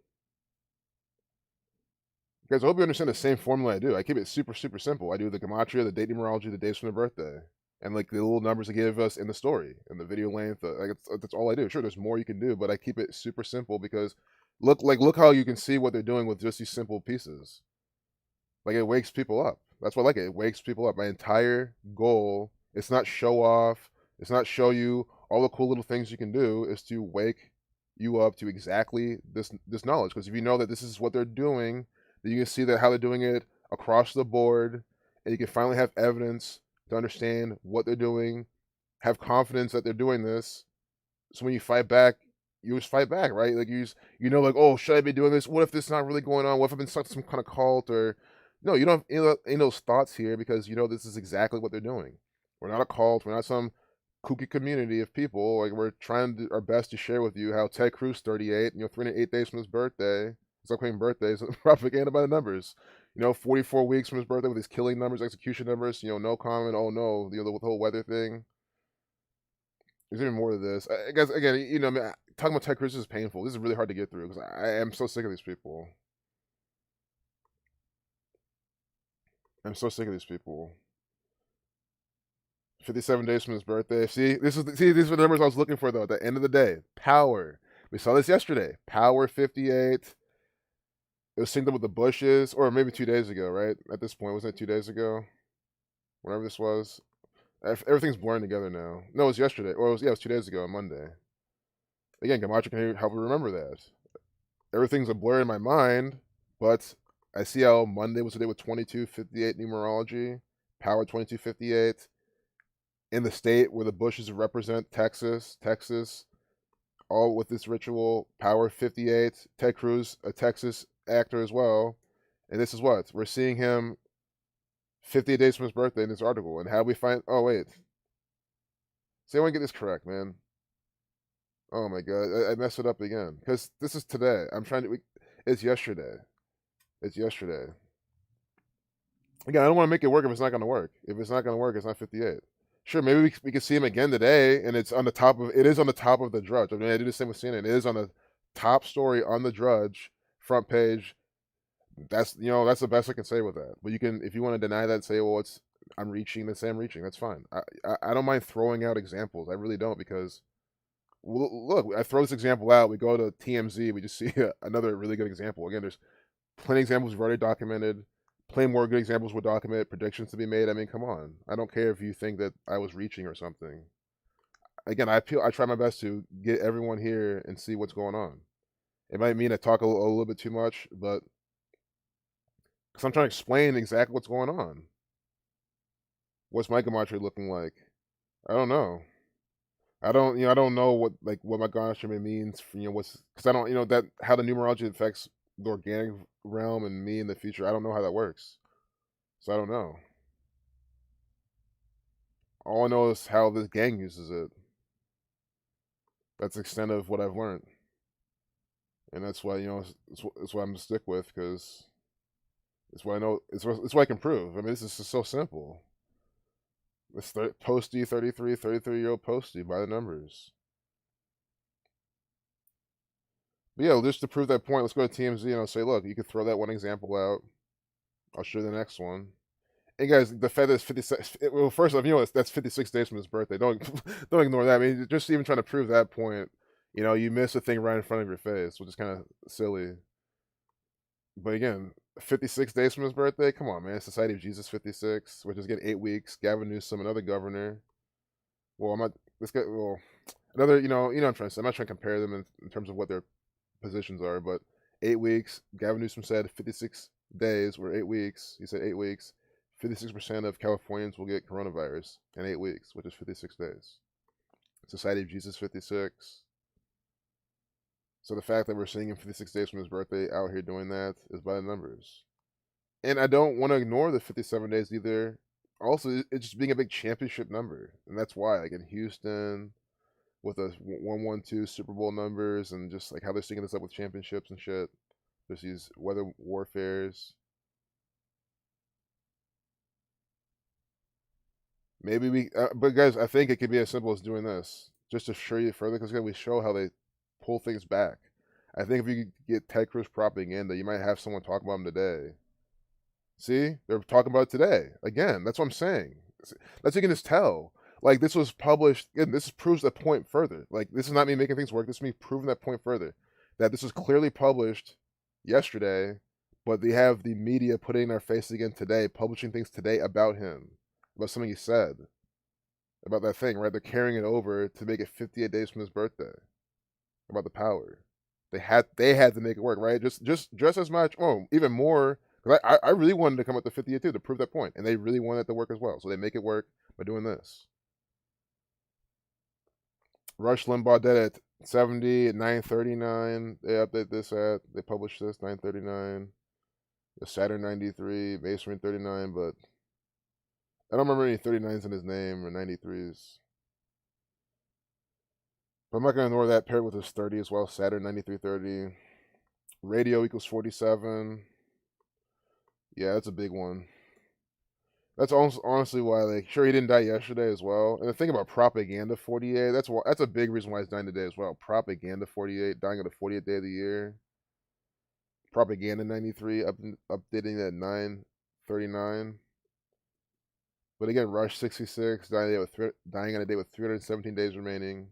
Speaker 1: Guys, I hope you understand the same formula I do. I keep it super simple. I do the gematria, the date numerology, the days from the birthday, and like the little numbers they give us in the story and the video length. That's all I do. Sure, there's more you can do, but I keep it super simple because look how you can see what they're doing with just these simple pieces. Like, it wakes people up. That's what I like it. It wakes people up. My entire goal, it's not show off, it's not show you all the cool little things you can do, is to wake you up to exactly this knowledge. Because if you know that this is what they're doing, then you can see that how they're doing it across the board and you can finally have evidence to understand what they're doing, have confidence that they're doing this. So when you fight back, you just fight back, right? Like like, oh, should I be doing this? What if this is not really going on? What if I've been stuck to some kind of cult? Or no, you don't have any of those thoughts here because this is exactly what they're doing. We're not a cult. We're not some kooky community of people. Like, we're trying our best to share with you how Ted Cruz, 38, 308 days from his birthday, his upcoming birthday, is propaganda by the numbers. 44 weeks from his birthday with his killing numbers, execution numbers. No comment. Oh no, the whole weather thing. There's even more to this. I guess again, I mean, talking about Ted Cruz is painful. This is really hard to get through because I am so sick of these people. I'm so sick of these people. 57 days from his birthday. These are the numbers I was looking for though. At the end of the day, power. We saw this yesterday. Power 58. It was synced up with the Bushes, or maybe 2 days ago, right? At this point, wasn't it 2 days ago? Whenever this was. Everything's blurring together now. No, it was yesterday. Or it was 2 days ago on Monday. Again, Gamacho can help me remember that. Everything's a blur in my mind, but I see how Monday was the day with 2258 numerology, power 2258, in the state where the Bushes represent Texas, all with this ritual, power 58, Ted Cruz, a Texas actor as well. And this is what? We're seeing him 58 days from his birthday in this article. And how we find, oh wait. See, I want to get this correct, man. Oh my god, I messed it up again. Because this is today. It's yesterday. It's yesterday. Again, I don't want to make it work if it's not going to work. If it's not going to work, it's not 58. Sure, maybe we can see him again today, and it is on the top of the Drudge. I mean, I do the same with CNN. It is on the top story on the Drudge, front page. That's the best I can say with that. But you can, if you want to deny that and say, well, I'm reaching, then say I'm reaching. That's fine. I don't mind throwing out examples. I really don't, because look, I throw this example out. We go to TMZ, we just see another really good example. Again, there's plenty of examples we've already documented. Plenty more good examples were documented. Predictions to be made. I mean, come on. I don't care if you think that I was reaching or something. Again, I try my best to get everyone here and see what's going on. It might mean I talk a little bit too much, but because I'm trying to explain exactly what's going on. What's my gematria looking like? I don't know. I don't know what my gematria means for, because I don't that how the numerology affects the organic realm and me in the future. I don't know how that works, so I don't know. All I know is how this gang uses it. That's the extent of what I've learned, and that's why it's what I'm gonna stick with, because it's what I know. It's what I can prove. I mean, this is just so simple. This Posty 33-year-old Posty by the numbers. But yeah, just to prove that point, let's go to TMZ and I'll say, look, you can throw that one example out. I'll show you the next one. Hey guys, the feather is 56. Well, first off, that's 56 days from his birthday. Don't don't ignore that. I mean, just even trying to prove that point, you miss a thing right in front of your face, which is kind of silly. But again, 56 days from his birthday. Come on, man. Society of Jesus 56, which is getting 8 weeks. Gavin Newsom, another governor. Well, I'm not. This guy. Well, another. I'm trying to say. I'm not trying to compare them in terms of what their positions are, but 8 weeks. Gavin Newsom said 56 days were 8 weeks. He said 8 weeks. 56% of Californians will get coronavirus in 8 weeks, which is 56 days. Society of Jesus 56. So the fact that we're seeing him 56 days from his birthday out here doing that is by the numbers. And I don't want to ignore the 57 days either. Also, it's just being a big championship number. And that's why, like in Houston, with the 112 Super Bowl numbers, and just like how they're syncing this up with championships and shit. There's these weather warfares. Maybe but guys, I think it could be as simple as doing this, just to show you further, because we show how they pull things back. I think if you get Ted Cruz propaganda, you might have someone talk about him today. See, they're talking about it today again. That's what I'm saying. That's you can just tell. Like, this was published. Again, this proves that point further. Like, this is not me making things work. This is me proving that point further. That this was clearly published yesterday, but they have the media putting in their face again today, publishing things today about him, about something he said, about that thing, right? They're carrying it over to make it 58 days from his birthday. About the power. They had to make it work, right? Just as much, even more, Because I really wanted to come up to 58 too to prove that point, and they really wanted it to work as well. So they make it work by doing this. Rush Limbaugh dead at 70 at 9:39. They update this at they publish this 9:39. Saturn 93, Masonry 39, but I don't remember any 39s in his name or 93s. But I'm not gonna ignore that paired with his 30 as well. Saturn 9330. Radio equals 47. Yeah, that's a big one. That's honestly why, like, sure he didn't die yesterday as well. And the thing about propaganda 48, that's a big reason why he's dying today as well. Propaganda 48, dying on the 40th day of the year. Propaganda 93, updating at 9:39. But again, Rush 66, dying on a day with 317 days remaining.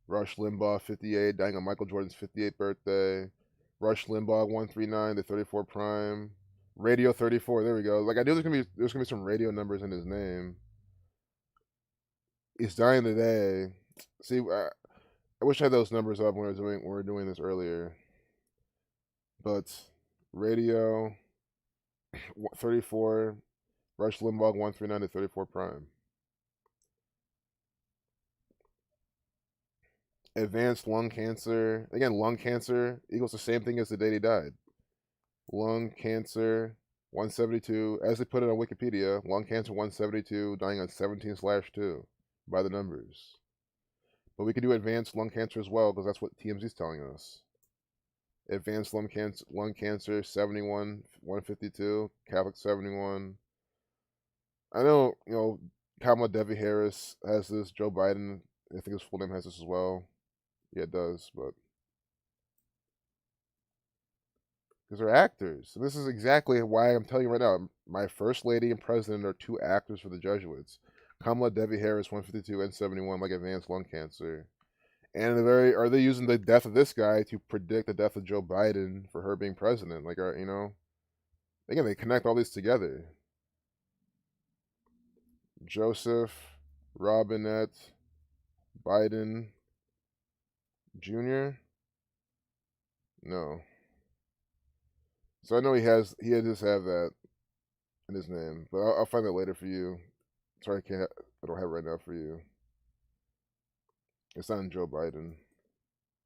Speaker 1: Rush Limbaugh 58, dying on Michael Jordan's 58th birthday. Rush Limbaugh 139, the 34 prime. Radio 34, there we go. Like I knew there's gonna be some radio numbers in his name. He's dying today. See, I wish I had those numbers up when we were doing this earlier. But radio 34, Rush Limbaugh 139 to 34 prime. Advanced lung cancer. Again, lung cancer equals the same thing as the date he died. Lung cancer 172, as they put it on Wikipedia, lung cancer 172, dying on 17/2 by the numbers. But we could do advanced lung cancer as well because that's what TMZ is telling us. Advanced lung cancer 71, 152, Catholic 71. I know, Kamala Devi Harris has this. Joe Biden, I think his full name has this as well. Yeah, it does, but because they're actors. And this is exactly why I'm telling you right now. My first lady and president are two actors for the Jesuits. Kamala Devi Harris, 152 and 71, like advanced lung cancer. And are they using the death of this guy to predict the death of Joe Biden for her being president? Like, again, they connect all these together. Joseph Robinette Biden Jr. No. So I know he does have that in his name, but I'll find that later for you. Sorry, I don't have it right now for you. It's not in Joe Biden.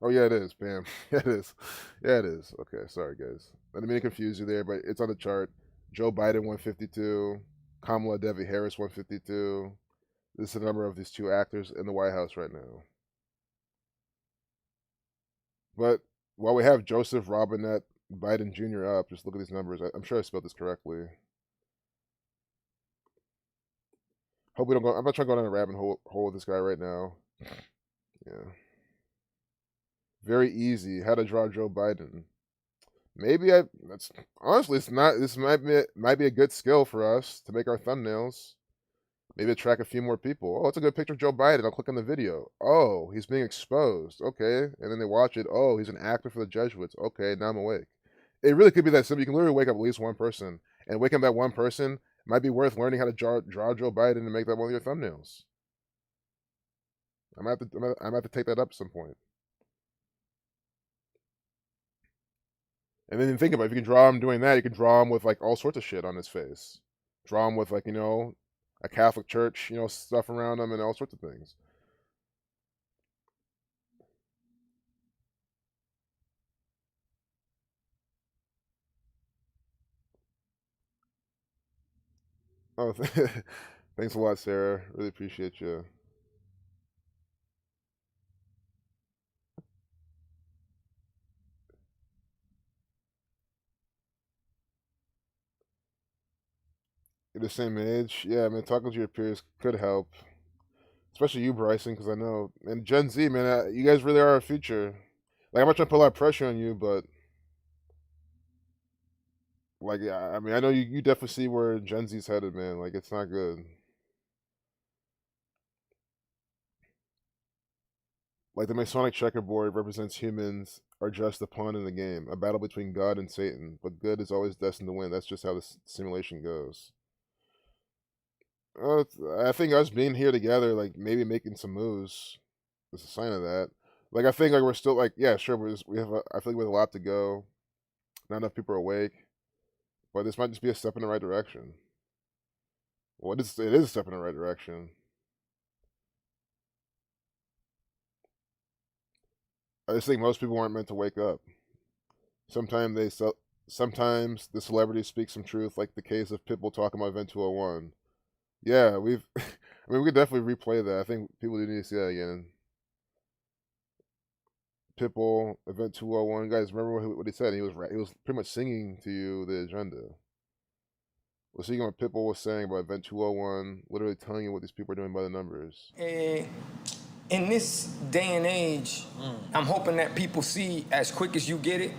Speaker 1: Oh yeah, it is. Bam. Yeah, it is. Yeah, it is. Okay, sorry guys. I didn't mean to confuse you there, but it's on the chart. Joe Biden 152, Kamala Devi Harris 152. This is the number of these two actors in the White House right now. But while we have Joseph Robinette Biden Jr. up, just look at these numbers. I'm sure I spelled this correctly. Hope we don't go. I'm not trying to go down a rabbit hole with this guy right now. Yeah. Very easy. How to draw Joe Biden. Maybe that's honestly it's not. This might be a good skill for us to make our thumbnails. Maybe attract a few more people. Oh, it's a good picture of Joe Biden. I'll click on the video. Oh, he's being exposed. Okay, and then they watch it. Oh, he's an actor for the Jesuits. Okay, now I'm awake. It really could be that simple. You can literally wake up at least one person, and waking up that one person might be worth learning how to draw Joe Biden and make that one of your thumbnails. I'm gonna have to take that up at some point. And then think about it, if you can draw him doing that, you can draw him with like all sorts of shit on his face. Draw him with like, a Catholic church, stuff around him and all sorts of things. Oh, thanks a lot, Sarah. Really appreciate you. You're the same age. Yeah, man, talking to your peers could help. Especially you, Bryson, because I know. And Gen Z, man, you guys really are our future. Like, I'm not trying to put a lot of pressure on you, but like, yeah, I mean, I know you definitely see where Gen Z's headed, man. Like, it's not good. Like, the Masonic checkerboard represents humans are just a pawn in the game, a battle between God and Satan, but good is always destined to win. That's just how this simulation goes. I think us being here together, like maybe making some moves, is a sign of that. Like I think like we're still like yeah sure we have I feel like we have a lot to go. not enough people are awake. But this might just be a step in the right direction. Well, it is a step in the right direction. I just think most people aren't meant to wake up. Sometimes the celebrities speak some truth, like the case of Pitbull talking about Event 201. Yeah, I mean, we could definitely replay that. I think people do need to see that again. Pitbull, Event 201. Guys, remember what he said? He was pretty much singing to you the agenda. We're seeing what Pitbull was saying about Event 201, literally telling you what these people are doing by the numbers.
Speaker 2: In this day and age, I'm hoping that people see as quick as you get it.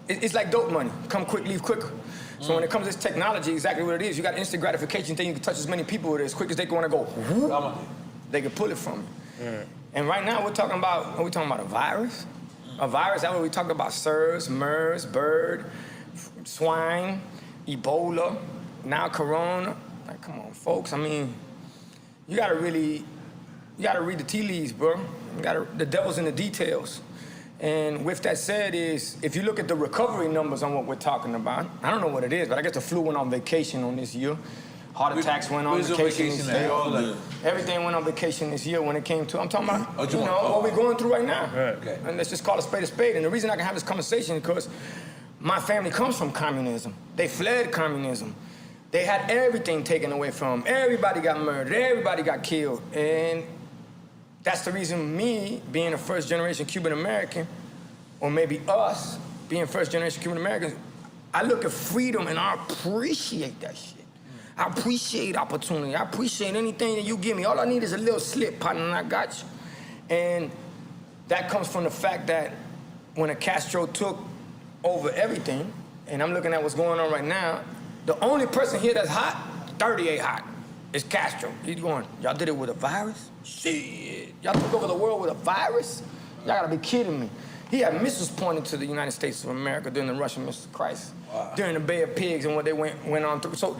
Speaker 2: It's like dope money. Come quick, leave quicker. So when it comes to this technology, exactly what it is. You got instant gratification thing. You can touch as many people with it as quick as they want to go. Whoop, they can pull it from you. And right now, we're talking about a virus? A virus, that's what we talk about. SARS, MERS, bird, swine, Ebola, now Corona. Like, come on, folks. I mean, you gotta read the tea leaves, bro. The devil's in the details. And with that said is, if you look at the recovery numbers on what we're talking about, I don't know what it is, but I guess the flu went on vacation on this year. Heart attacks went on vacation this year. Everything went on vacation this year when it came to, I'm talking about, what we're going through right now. Okay. And let's just call a spade a spade. And the reason I can have this conversation is because my family comes from communism. They fled communism. They had everything taken away from them. Everybody got murdered. Everybody got killed. And that's the reason me, being a first-generation Cuban-American, or maybe us, being first-generation Cuban-Americans, I look at freedom and I appreciate that shit. I appreciate opportunity. I appreciate anything that you give me. All I need is a little slip, partner, and I got you. And that comes from the fact that when a Castro took over everything, and I'm looking at what's going on right now, the only person here that's hot, 38 hot, is Castro. He's going, y'all did it with a virus? Shit. Y'all took over the world with a virus? Y'all gotta be kidding me. He had missiles pointed to the United States of America during the Russian missile crisis, during the Bay of Pigs and what they went on through. So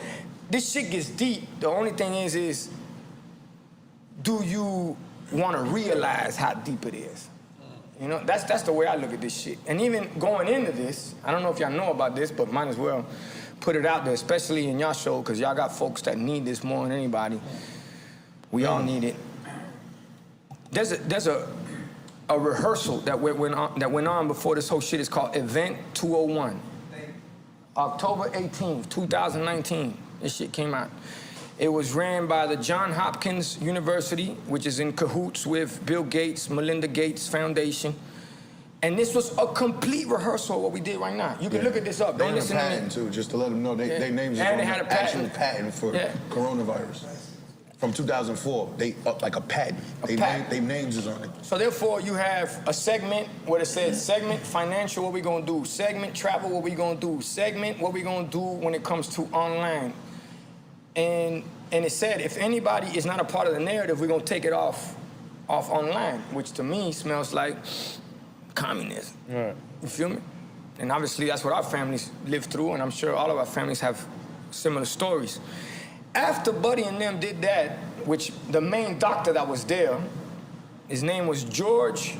Speaker 2: this shit gets deep. The only thing is do you wanna realize how deep it is? You know, that's the way I look at this shit. And even going into this, I don't know if y'all know about this, but might as well put it out there, especially in y'all show, because y'all got folks that need this more than anybody. We all need it. There's a rehearsal that went on before this whole shit. Is called Event 201. October 18th, 2019, this shit came out. It was ran by the Johns Hopkins University, which is in cahoots with Bill Gates, Melinda Gates Foundation. And this was a complete rehearsal of what we did right now. You can look at this up. Don't listen to me.
Speaker 3: They had a patent, too, just to let them know. They named it
Speaker 2: And they had a
Speaker 3: actual patent for coronavirus. From 2004, like a patent. They names is on it.
Speaker 2: So therefore, you have a segment where it says segment financial, what we gonna do? Segment travel, what we gonna do? Segment, what we gonna do when it comes to online? And it said, if anybody is not a part of the narrative, we're gonna take it off online, which to me smells like communism. Right. You feel me? And obviously that's what our families live through, and I'm sure all of our families have similar stories. After Buddy and them did that, which the main doctor that was there, his name was George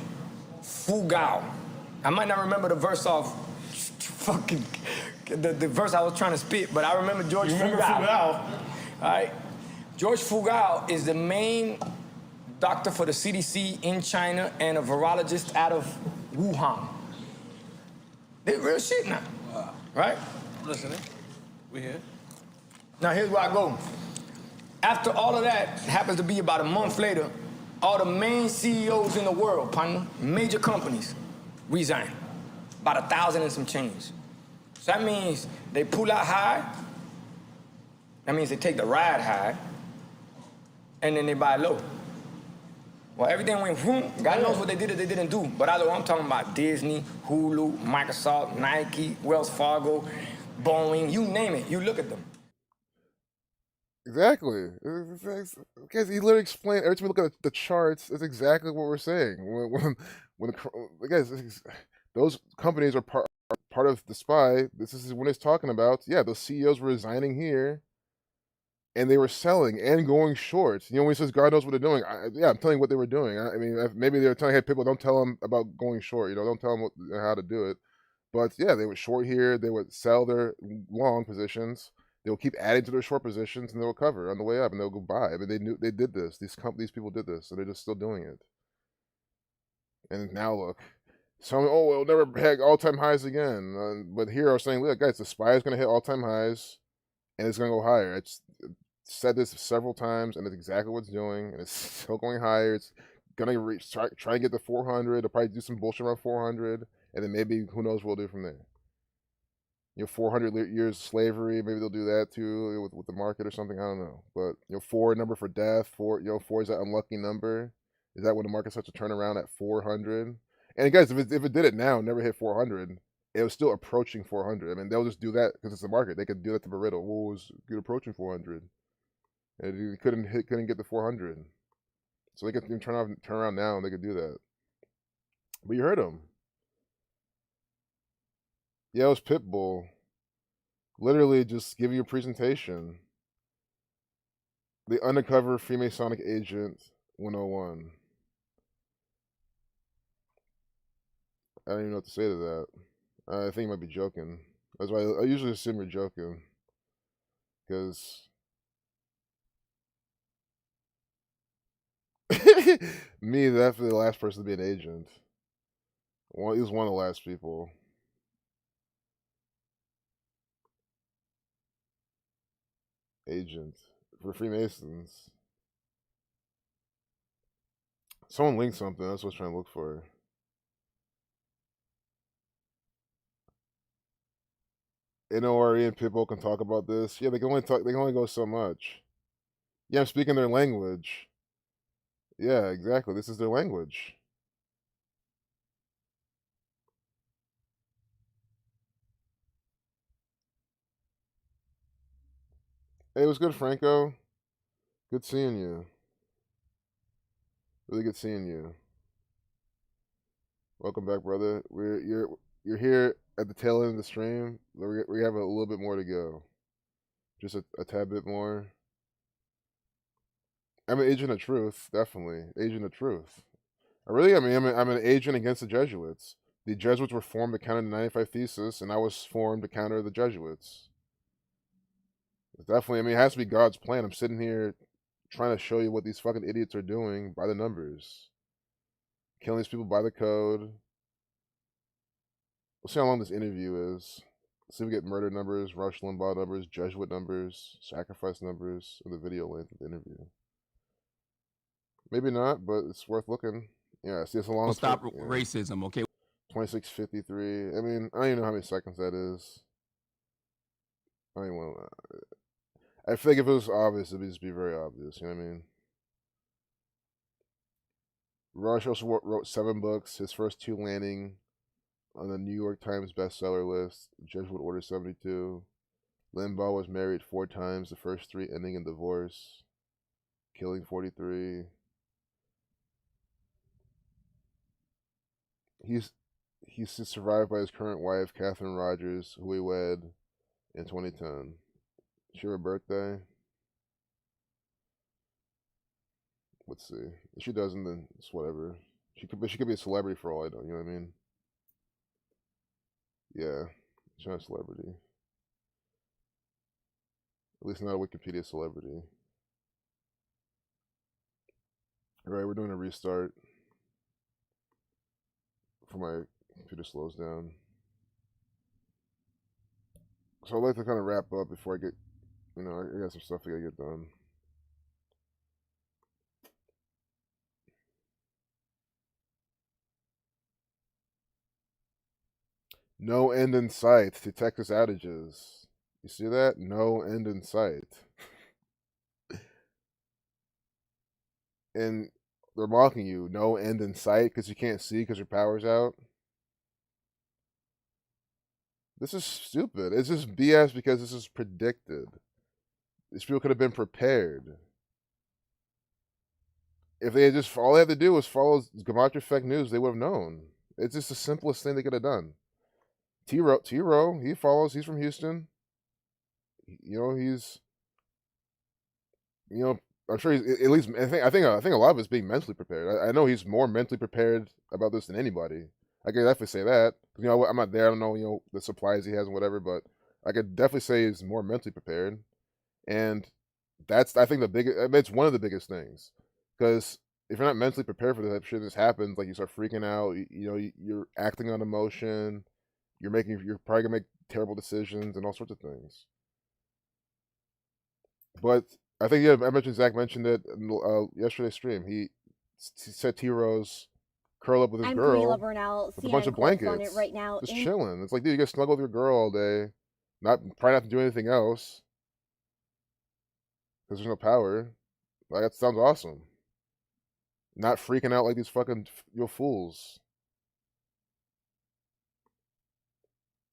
Speaker 2: Fugao. I might not remember the verse off the verse I was trying to spit, but I remember George Fugao. All right? George Fugao is the main doctor for the CDC in China and a virologist out of Wuhan. They real shit now. Wow. Right?
Speaker 4: I'm listening. We here.
Speaker 2: Now here's where I go. After all of that, happens to be about a month later, all the main CEOs in the world, partner, major companies, resign. About 1,000 and some change. So that means they pull out high. That means they take the ride high, and then they buy low. Well, everything went whoom. God knows what they did or they didn't do. But either I'm talking about Disney, Hulu, Microsoft, Nike, Wells Fargo, Boeing, you name it. You look at them.
Speaker 1: Exactly. Because he literally explained, every time we look at the charts, it's exactly what we're saying. Guys, those companies are part of the SPY. This is when it's talking about, those CEOs were resigning here, and they were selling and going short. You know, when he says God knows what they're doing, I'm telling you what they were doing. I mean, maybe they were telling, hey, people, don't tell them about going short. You know, don't tell them how to do it. But yeah, they would short here. They would sell their long positions. They will keep adding to their short positions, and they'll cover on the way up, and they'll go buy. I mean, they knew they did this. These people did this, so they're just still doing it. And now look, some it'll never hit all-time highs again. But here I was saying, look, guys, the SPY is going to hit all-time hies, and it's going to go higher. It's said this several times, and it's exactly what it's doing, and it's still going higher. It's gonna reach try and get to 400. They'll probably do some bullshit around 400, and then maybe who knows what we'll do from there. 400 years of slavery. Maybe they'll do that too with the market or something. I don't know. But 4 number for death. 4 is that unlucky number. Is that when the market starts to turn around at 400? And guys, if it did it now, never hit 400, it was still approaching 400. I mean, they'll just do that because it's the market. They could do that to Burrito. Well, it was good approaching 400, and he couldn't get to 400. So they could turn around now, and they could do that. But you heard him. Yeah, it was Pitbull. Literally just give you a presentation. The Undercover Freemasonic Agent 101. I don't even know what to say to that. I think he might be joking. That's why I usually assume you're joking. Because me, definitely the last person to be an agent. Well, he was one of the last people. Agent for Freemasons. Someone linked something. That's what I was trying to look for. NORE and Pitbull can talk about this. Yeah, they can only talk. They can only go so much. Yeah, I'm speaking their language. Yeah, exactly. This is their language. Hey, it was good, Franco. Good seeing you. Really good seeing you. Welcome back, brother. You're here at the tail end of the stream. We have a little bit more to go. Just a tad bit more. I'm an agent of truth, definitely. Agent of truth. I really am. I'm an agent against the Jesuits. The Jesuits were formed to counter the 95 Thesis, and I was formed to counter the Jesuits. Definitely, it has to be God's plan. I'm sitting here trying to show you what these fucking idiots are doing by the numbers. Killing these people by the code. We'll see how long this interview is. See if we get murder numbers, Rush Limbaugh numbers, Jesuit numbers, sacrifice numbers, and the video length of the interview. Maybe not, but it's worth looking. Yeah, see, it's a long.
Speaker 5: Stop racism, okay?
Speaker 1: 26:53. I mean, I don't even know how many seconds that is. I don't even want to. I feel like if it was obvious, it'd just be very obvious. You know what I mean? Rush also wrote 7 books. His first 2 landing on the New York Times bestseller list. Jesuit Order 72. Limbaugh was married 4 times. The first 3 ending in divorce. Killing 43. He's survived by his current wife, Catherine Rogers, who he wed in 2010. She her birthday. Let's see. If she doesn't, then it's whatever. She could be a celebrity for all I know. You know what I mean? Yeah, she's not a celebrity. At least not a Wikipedia celebrity. All right, we're doing a restart. For my computer slows down. So I'd like to kind of wrap up before I get, I got some stuff I gotta get done. No end in sight to Texas outages. You see that? No end in sight. And they're mocking you. No end in sight because you can't see because your power's out. This is stupid. It's just BS because this is predicted. These people could have been prepared. If they had just, all they had to do was follow Gematria Effect News, they would have known. It's just the simplest thing they could have done. T-Row, he follows, he's from Houston. He's, I'm sure he's, at least, I think a lot of it's being mentally prepared. I know he's more mentally prepared about this than anybody. I can definitely say that. You know, I'm not there. I don't know, you know, the supplies he has and whatever, but I could definitely say he's more mentally prepared. And that's, I think, the biggest. I mean, it's one of the biggest things, because if you're not mentally prepared for this type of shit, this happens. Like you start freaking out. You know, you're acting on emotion. You're probably gonna make terrible decisions and all sorts of things. But I think, yeah, I mentioned Zach mentioned it in yesterday's stream. He said T Rose curl up with his
Speaker 5: I'm
Speaker 1: girl
Speaker 5: Camila Burnell,
Speaker 1: with a bunch
Speaker 5: CNN
Speaker 1: of
Speaker 5: correspondent
Speaker 1: blankets,
Speaker 5: right now.
Speaker 1: just chilling. It's like, dude, you guys snuggle with your girl all day, probably not to do anything else because there's no power. Like, that sounds awesome. Not freaking out like these fucking fools.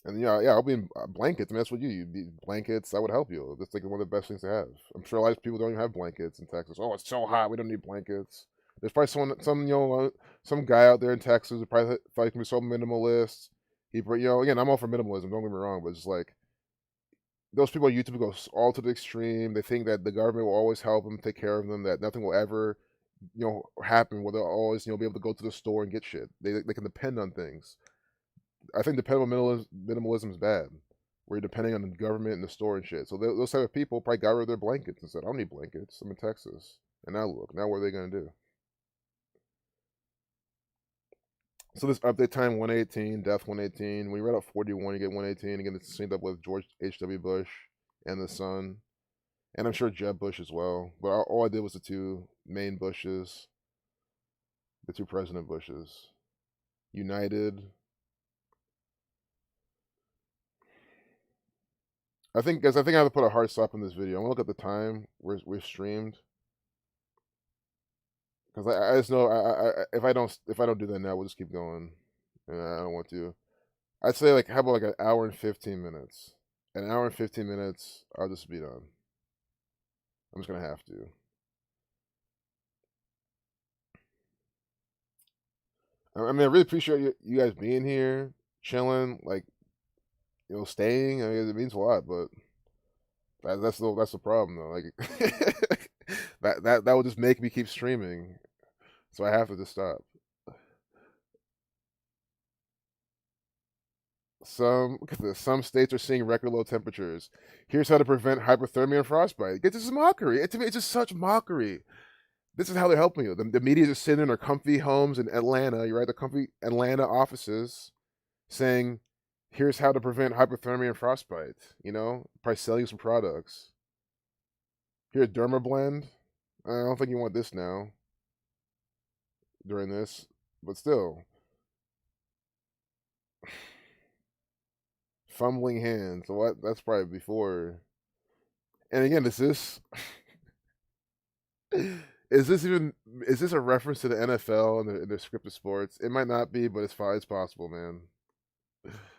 Speaker 1: And yeah, I'll be in blankets. I mean, that's what you'd be blankets. That would help you. That's like one of the best things to have. I'm sure a lot of people don't even have blankets in Texas. Oh, it's so hot. We don't need blankets. There's probably some guy out there in Texas who probably can be so minimalist. Again, I'm all for minimalism. Don't get me wrong, but it's like those people on YouTube go all to the extreme. They think that the government will always help them, take care of them, that nothing will ever, happen. Where they'll always, be able to go to the store and get shit. They can depend on things. I think dependable minimalism is bad. Where you're depending on the government and the store and shit. So those type of people probably got rid of their blankets and said, "I don't need blankets. I'm in Texas." And now look, now what are they gonna do? So this update time 118, death 118. When you read out 41, you get 118. Again, it's synced up with George H.W. Bush and the son, and I'm sure Jeb Bush as well. But all I did was the two main Bushes, the two President Bushes, united. I think, guys, I have to put a hard stop in this video. I'm gonna look at the time we've streamed, because I just know if I don't do that now, we'll just keep going, and I don't want to. I'd say, like, how about like an hour and 15 minutes? An hour and 15 minutes, I'll just be done. I'm just gonna have to. I mean, I really appreciate you guys being here, chilling, like, staying. I mean, it means a lot, but that's the problem though. Like, that will just make me keep streaming, so I have to just stop. Look at this. Some states are seeing record low temperatures. Here's how to prevent hypothermia and frostbite. This is mockery. To me, it's just such mockery. This is how they're helping you. The media is sitting in their comfy homes in Atlanta. You're right, the comfy Atlanta offices, saying, "Here's how to prevent hypothermia and frostbite." Probably sell you some products. Here, Derma Blend. I don't think you want this now. During this, but still. Fumbling hands. So what? That's probably before. And again, is this a reference to the NFL and their scripted sports? It might not be, but it's possible, man.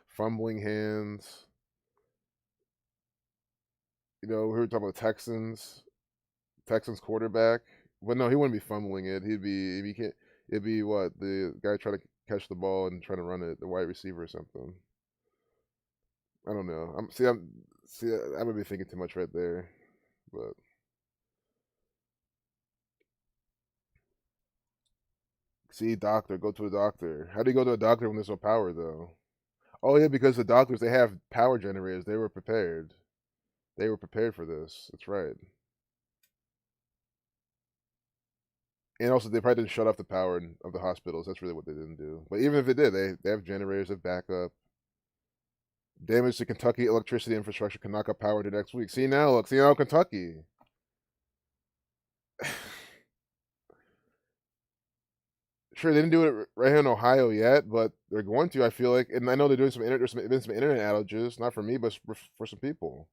Speaker 1: Fumbling hands. We were talking about Texans quarterback. But no, he wouldn't be fumbling it. He'd be, if he can't, it'd be what, the guy trying to catch the ball and trying to run it, the wide receiver or something. I don't know. I might be thinking too much right there, but see, doctor, go to a doctor. How do you go to a doctor when there's no power though? Oh yeah, because the doctors, they have power generators. They were prepared. They were prepared for this. That's right. And also, they probably didn't shut off the power of the hospitals. That's really what they didn't do. But even if they did, they have generators of backup. Damage to Kentucky electricity infrastructure can knock out power to next week. See now, look. See now, Kentucky. Sure, they didn't do it right here in Ohio yet, but they're going to, I feel like. And I know they're doing there's been some internet outages, not for me, but for some people.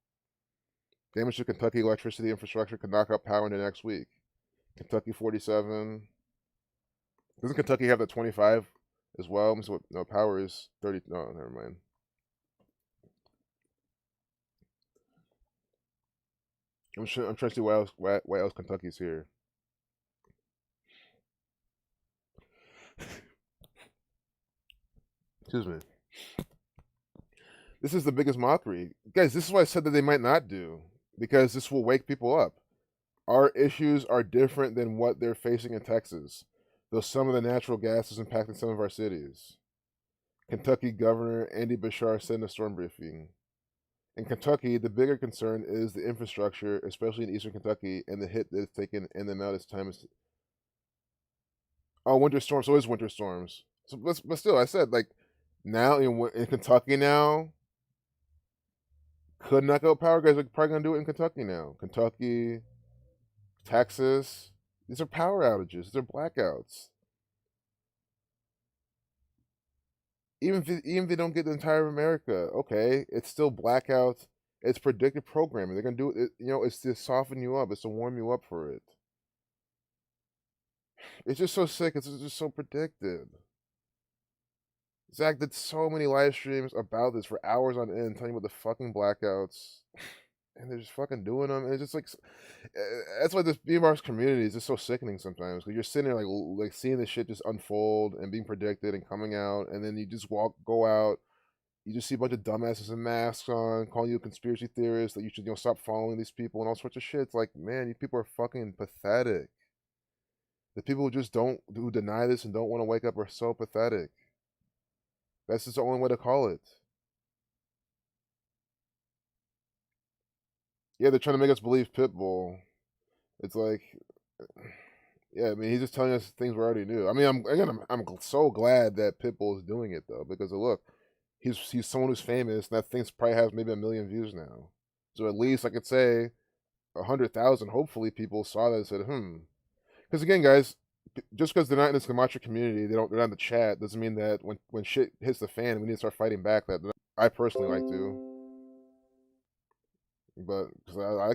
Speaker 1: Damage to Kentucky electricity infrastructure can knock out power into next week. Kentucky 47. Doesn't Kentucky have the 25 as well? So no, power is 30. No, never mind. I'm trying to see why else Kentucky's here. Excuse me. This is the biggest mockery. Guys, this is why I said that they might not do. Because this will wake people up. Our issues are different than what they're facing in Texas. Though some of the natural gas is impacting some of our cities. Kentucky Governor Andy Bashar said in a storm briefing. In Kentucky, the bigger concern is the infrastructure, especially in eastern Kentucky, and the hit that it's taken and the amount of time is. Oh, winter storms. So it's winter storms. So, but still, I said like now in Kentucky now, could not go power guys are probably gonna do it in Kentucky now. Kentucky, Texas. These are power outages. These are blackouts. Even if they don't get the entire America, okay, it's still blackout. It's predictive programming. They're gonna do it. It's to soften you up. It's to warm you up for it. It's just so sick. It's just so predicted. Zach did so many live streams about this for hours on end, telling you about the fucking blackouts, and they're just fucking doing them. And it's just like that's why this BMR's community is just so sickening sometimes. Because you're sitting there like seeing this shit just unfold and being predicted and coming out, and then you just go out. You just see a bunch of dumbasses in masks on, calling you a conspiracy theorist, that you should stop following these people and all sorts of shit. It's like, man, you people are fucking pathetic. The people who deny this and don't want to wake up are so pathetic. That's just the only way to call it. Yeah, they're trying to make us believe Pitbull. It's like, yeah, I mean, he's just telling us things we already knew. I mean, I'm so glad that Pitbull is doing it though, because look, he's someone who's famous, and that thing probably has maybe 1 million views now. So at least I could say 100,000. Hopefully, people saw that and said, Because again, guys, just because they're not in this Camacho community, they're not in the chat, doesn't mean that when shit hits the fan, we need to start fighting back. That I personally like to, but because I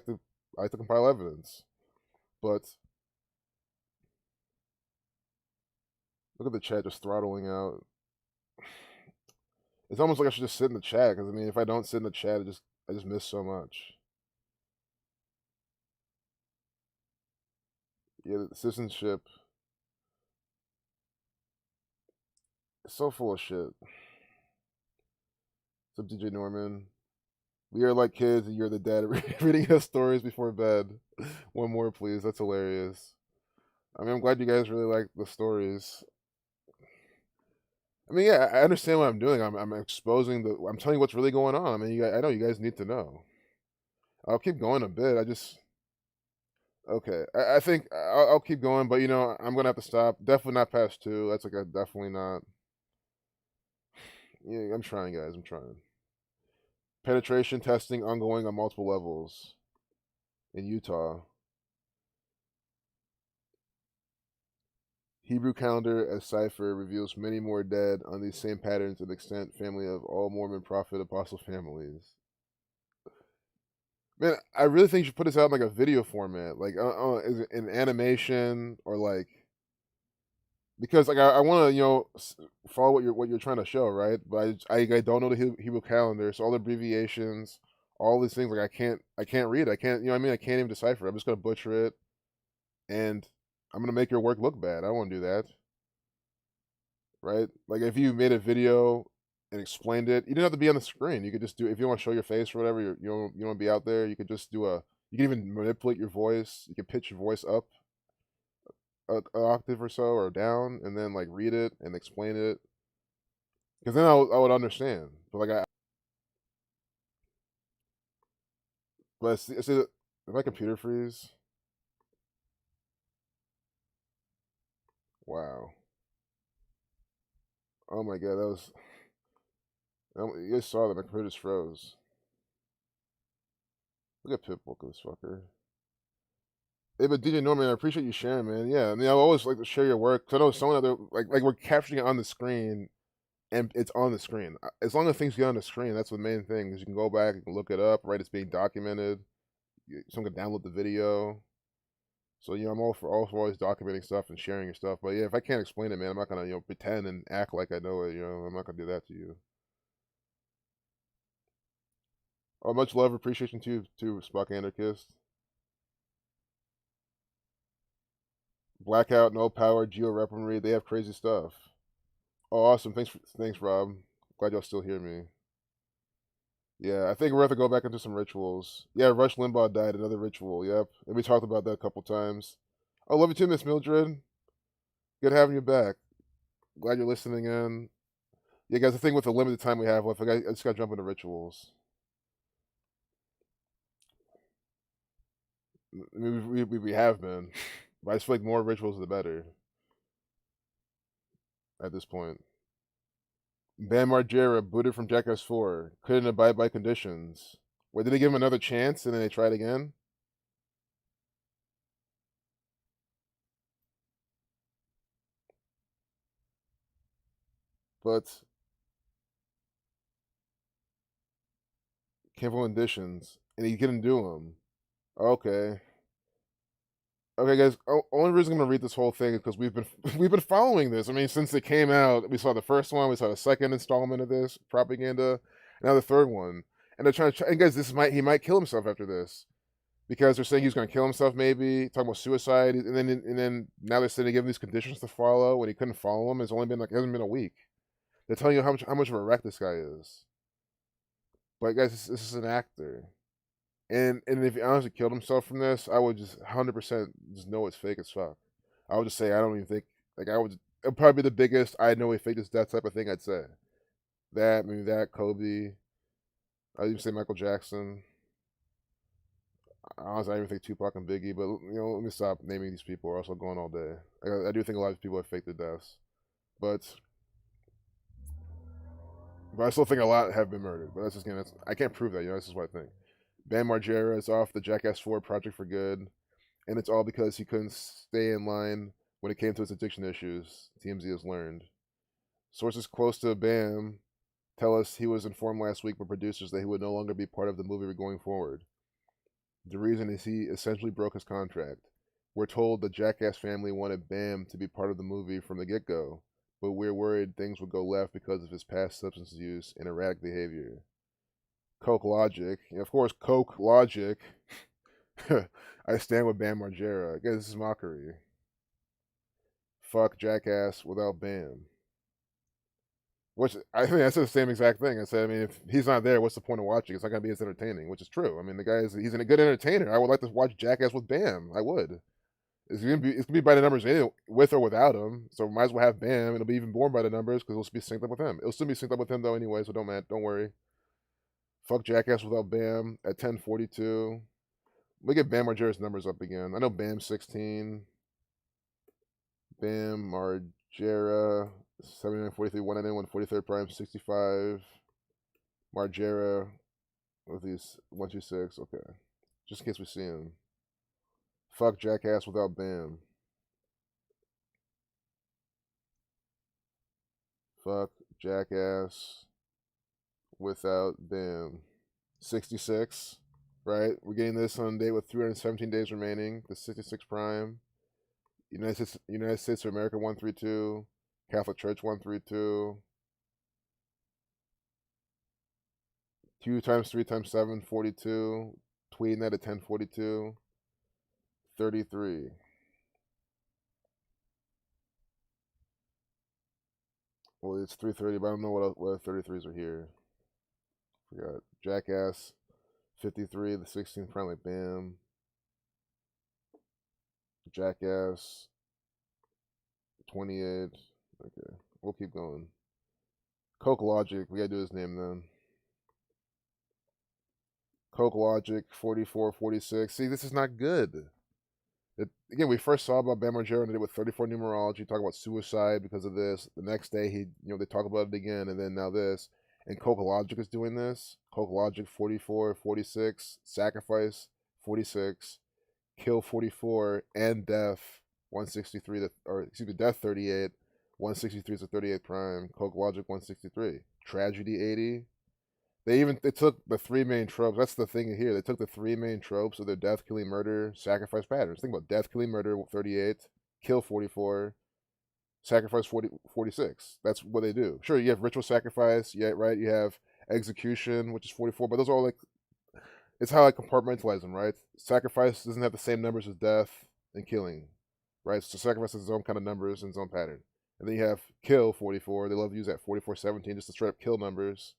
Speaker 1: like to compile evidence. But look at the chat just throttling out. It's almost like I should just sit in the chat, because I mean, if I don't sit in the chat, I just miss so much. Yeah, the citizenship. It's so full of shit. What's up, DJ Norman? We are like kids, and you're the dad reading us stories before bed. One more, please. That's hilarious. I mean, I'm glad you guys really like the stories. I mean, yeah, I understand what I'm doing. I'm exposing I'm telling you what's really going on. I mean, I know you guys need to know. I'll keep going a bit. Okay. I think I'll keep going, but I'm gonna have to stop. Definitely not past 2. That's like a definitely not. Yeah, I'm trying, guys. I'm trying. Penetration testing ongoing on multiple levels in Utah. Hebrew calendar as cipher reveals many more dead on these same patterns and extent family of all Mormon prophet apostle families. Man, I really think you should put this out in like a video format, like is it in animation or like, because like I want to follow what you're trying to show, right? But I don't know the Hebrew calendar, so all the abbreviations, all these things, like I can't read. I can't, what I mean, I can't even decipher it. I'm just gonna butcher it, and I'm gonna make your work look bad. I don't want to do that, right? Like if you made a video and explained it, you didn't have to be on the screen. You could just do, if you want to show your face or whatever. You don't want to be out there. You could just do You can even manipulate your voice. You can pitch your voice up an octave or so or down, and then like read it and explain it. Because then I would understand. But like I see that if my computer freeze. Wow. Oh my god, that was. You guys saw that my computer just froze. Look at Pitbull, this fucker. Hey, but DJ Norman, I appreciate you sharing, man. Yeah, I mean, I always like to share your work. Cause I know some other like we're capturing it on the screen, and it's on the screen. As long as things get on the screen, that's the main thing. Is you can go back, you can look it up, right? It's being documented. Someone can download the video. So I'm all for always documenting stuff and sharing your stuff. But yeah, if I can't explain it, man, I'm not gonna pretend and act like I know it. I'm not gonna do that to you. Oh, much love, appreciation to you, too, Spock Anarchist. Blackout, no power, geo weaponry. They have crazy stuff. Oh, awesome. Thanks, Rob. Glad y'all still hear me. Yeah, I think we're going to go back into some rituals. Yeah, Rush Limbaugh died, another ritual. Yep. And we talked about that a couple times. Oh, love you too, Miss Mildred. Good having you back. Glad you're listening in. Yeah, guys, the thing with the limited time we have left, I just gotta jump into rituals. I mean, we have been, but I just feel like more rituals the better at this point. Bam Margera, booted from Jackass 4, couldn't abide by conditions. Wait, did they give him another chance and then they tried again? But can't follow conditions, and he couldn't do them. Okay. Okay, guys. Only reason I'm gonna read this whole thing is because we've been we've been following this. I mean, since it came out, we saw the first one, we saw the second installment of this propaganda, now the third one, and they're trying to. And guys, he might kill himself after this because they're saying he's gonna kill himself, maybe talking about suicide, and then now they're saying they give him these conditions to follow when he couldn't follow them. It's only been like it hasn't been a week. They're telling you how much of a wreck this guy is. But guys, this is an actor. And if he honestly killed himself from this, I would just 100% just know it's fake as fuck. I would just say I don't even think like I would. It'd probably be the biggest I know he faked his death type of thing. I'd say that maybe that Kobe. I'd even say Michael Jackson. Honestly, I don't even think Tupac and Biggie. But let me stop naming these people, or else I'll go on all day. I do think a lot of people have faked their deaths, but I still think a lot have been murdered. But that's just I can't prove that. That's just what I think. Bam Margera is off the Jackass 4 project for good, and it's all because he couldn't stay in line when it came to his addiction issues, TMZ has learned. Sources close to Bam tell us he was informed last week by producers that he would no longer be part of the movie going forward. The reason is he essentially broke his contract. We're told the Jackass family wanted Bam to be part of the movie from the get-go, but we're worried things would go left because of his past substance use and erratic behavior. Coke Logic. Of course, Coke Logic. I stand with Bam Margera. I guess this is mockery. Fuck Jackass without Bam. Which I think I said the same exact thing. I said, I mean, if he's not there, what's the point of watching? It's not gonna be as entertaining, which is true. I mean, he's a good entertainer. I would like to watch Jackass with Bam. I would. It's gonna be by the numbers anyway, with or without him. So might as well have Bam. It'll be even more by the numbers because it'll be synced up with him. It'll still be synced up with him though anyway. So don't worry. Fuck Jackass without Bam at 10:42. We get Bam Margera's numbers up again. I know Bam 16. Bam Margera 79:43, 191, 43rd prime 65. Margera with these 126. Okay, just in case we see him. Fuck Jackass without Bam. Fuck Jackass without Bam. 66. Right, we're getting this on a date with 317 days remaining. The 66 prime. United States of America 132. Catholic Church 132. 2 times 3 times 7, 42. Tweeting that at 10:42. 33. Well, it's 3:30, but I don't know what 33s are here. Forgot. Jackass 53, the 16th prime, like Bam. Jackass 28. Okay, we'll keep going. Coke Logic, we gotta do his name then. Coke Logic 44, 46. See, this is not good. Again, we first saw about Bam Margera and did it with 34 numerology, talk about suicide because of this. The next day, they talk about it again, and then now this. And Coke Logic is doing this. Coke Logic 44, 46, Sacrifice 46, Kill 44, and Death 163, or excuse me, Death 38, 163 is the 38th prime. Coke Logic 163, Tragedy 80. They took the three main tropes. That's the thing here. They took the three main tropes of their death, killing, murder, sacrifice patterns. Think about death, killing, murder 38, kill 44, sacrifice 46. That's what they do. Sure, you have ritual sacrifice, yeah, right? You have execution, which is 44, but those are all like, it's how I compartmentalize them, right? Sacrifice doesn't have the same numbers as death and killing, right? So sacrifice has its own kind of numbers and its own pattern. And then you have kill 44. They love to use that 4417 just to straight up kill numbers.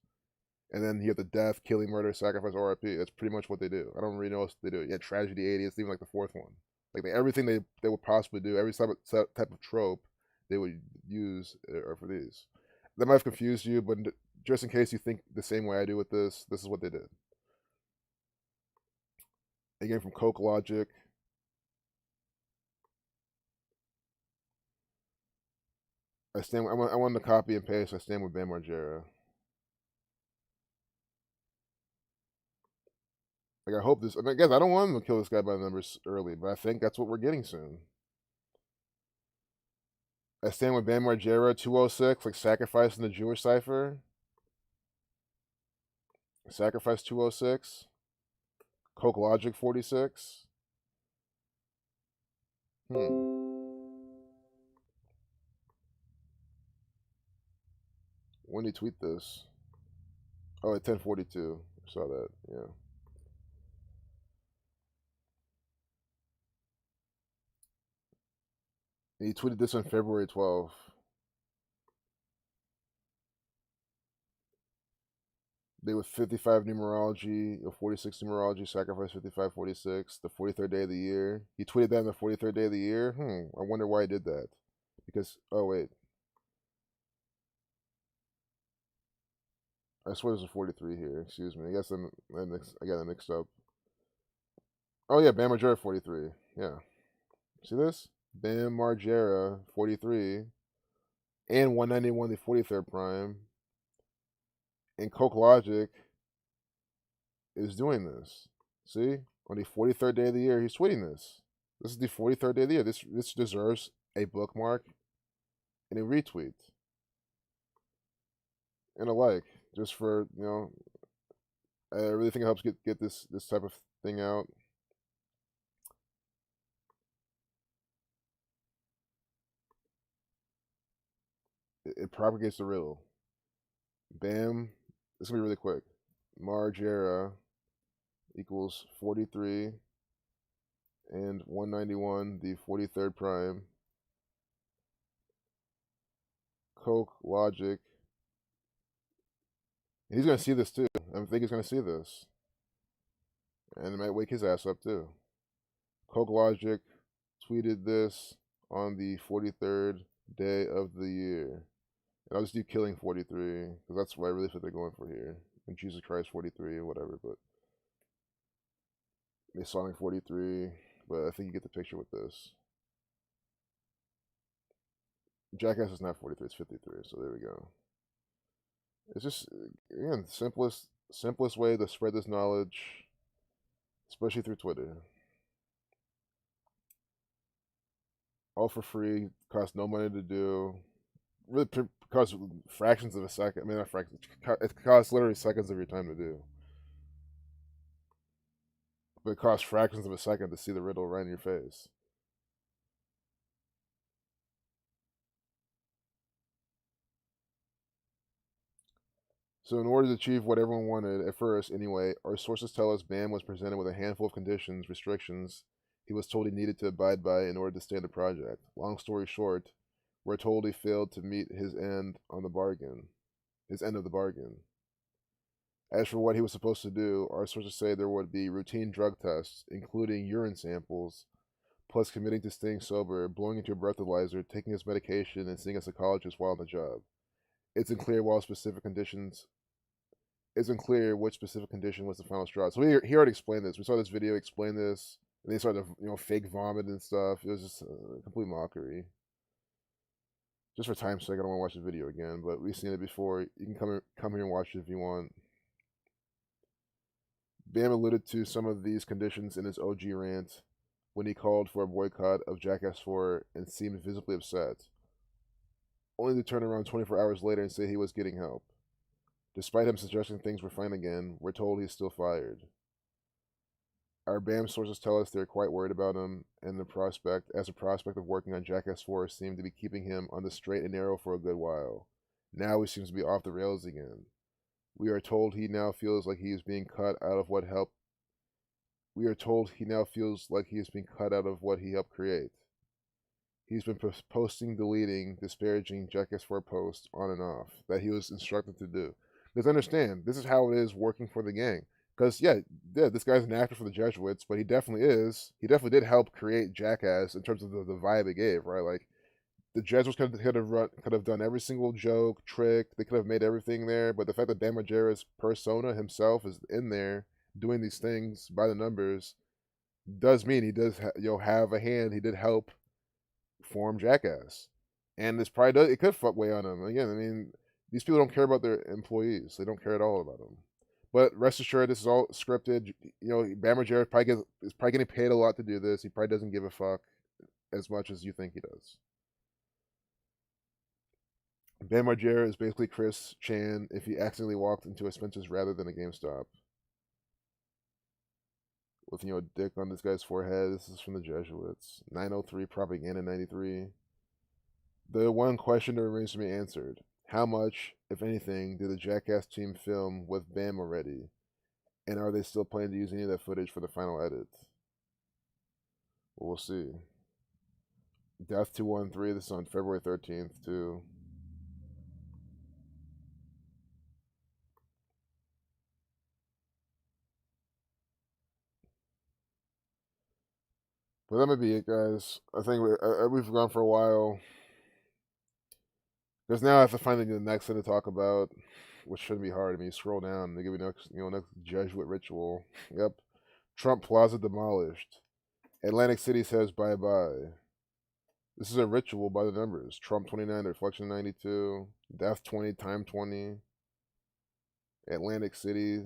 Speaker 1: And then you have the death, killing, murder, sacrifice, RIP. That's pretty much what they do. I don't really know what else they do. Yeah, tragedy 80. It's even like the fourth one. Like everything they would possibly do, every type of trope they would use are for these. That might have confused you, but just in case you think the same way I do with this is what they did. Again, from Coke Logic. I want to copy and paste. I stand with Bam Margera. Like, I hope this. I mean, guys, I don't want them to kill this guy by the numbers early, but I think that's what we're getting soon. I stand with Bam Margera, 206, like sacrificing the Jewish cipher. Sacrifice 206. Coke Logic 46. When did he tweet this? Oh, at 10:42. I saw that. Yeah. He tweeted this on February 12th. They with 55 numerology, 46 numerology, sacrifice 55, 46, the 43rd day of the year. He tweeted that on the 43rd day of the year. I wonder why he did that. Because, oh wait. I swear there's a 43 here. Excuse me. I guess I got it mixed up. Oh yeah, Bam Margera 43. Yeah. See this? Bam Margera 43 and 191 the 43rd prime. And Coke Logic is doing this. See? On the 43rd day of the year, he's tweeting this. This is the 43rd day of the year. This deserves a bookmark and a retweet. And a like. Just for, I really think it helps get this type of thing out. It propagates the riddle. Bam. This is going to be really quick. Margera equals 43 and 191, the 43rd prime. Coke Logic. He's going to see this too. I think he's going to see this. And it might wake his ass up too. Coke Logic tweeted this on the 43rd day of the year. And I'll just do killing 43, because that's what I really think they're going for here. And Jesus Christ 43 or whatever, but Masonic 43, but I think you get the picture with this. Jackass is not 43, it's 53, so there we go. It's just, again, simplest way to spread this knowledge, especially through Twitter. All for free, costs no money to do. Really costs fractions of a second. I mean, not fractions. It costs literally seconds of your time to do. But it costs fractions of a second to see the riddle right in your face. So in order to achieve what everyone wanted, at first anyway, our sources tell us Bam was presented with a handful of conditions, restrictions he was told he needed to abide by in order to stay in the project. Long story short, we're told he failed to meet his end of the bargain. As for what he was supposed to do, our sources say there would be routine drug tests, including urine samples, plus committing to staying sober, blowing into a breathalyzer, taking his medication, and seeing a psychologist while on the job. It's unclear which specific condition was the final straw. So he already explained this. We saw this video explain this, and they started to fake vomit and stuff. It was just a complete mockery. Just for time's sake, I don't want to watch the video again, but we've seen it before. You can come here and watch it if you want. Bam alluded to some of these conditions in his OG rant when he called for a boycott of Jackass 4 and seemed visibly upset, only to turn around 24 hours later and say he was getting help. Despite him suggesting things were fine again, we're told he's still fired. Our BAM sources tell us they're quite worried about him, and the prospect of working on Jackass 4 seemed to be keeping him on the straight and narrow for a good while. Now he seems to be off the rails again. We are told he now feels like he is being cut out of what helped. We are told he now feels like he is being cut out of what he helped create. He's been posting, deleting, disparaging Jackass 4 posts on and off that he was instructed to do. Because understand, this is how it is working for the gang. Because, yeah, this guy's an actor for the Jesuits, but he definitely did help create Jackass in terms of the vibe it gave, right? Like, the Jesuits could have done every single joke, trick. They could have made everything there, but the fact that Bam Margera's persona himself is in there doing these things by the numbers does mean he does have a hand. He did help form Jackass, and this probably does. It could fuck way on him again. I mean, these people don't care about their employees. They don't care at all about them. But rest assured, this is all scripted. Bam Margera is probably getting paid a lot to do this. He probably doesn't give a fuck as much as you think he does. Bam Margera is basically Chris Chan if he accidentally walked into a Spencer's rather than a GameStop. With a dick on this guy's forehead. This is from the Jesuits. 903 Propaganda 93. The one question that remains to be answered: how much, if anything, did the Jackass team film with Bam already? And are they still planning to use any of that footage for the final edit? Well, we'll see. Death 213, this is on February 13th, too. But that might be it, guys. I think we've gone for a while. Because now I have to find the next thing to talk about, which shouldn't be hard. I mean, you scroll down, they give you next Jesuit ritual. Yep. Trump Plaza demolished. Atlantic City says bye-bye. This is a ritual by the numbers. Trump 29, Reflection 92, Death 20, Time 20, Atlantic City.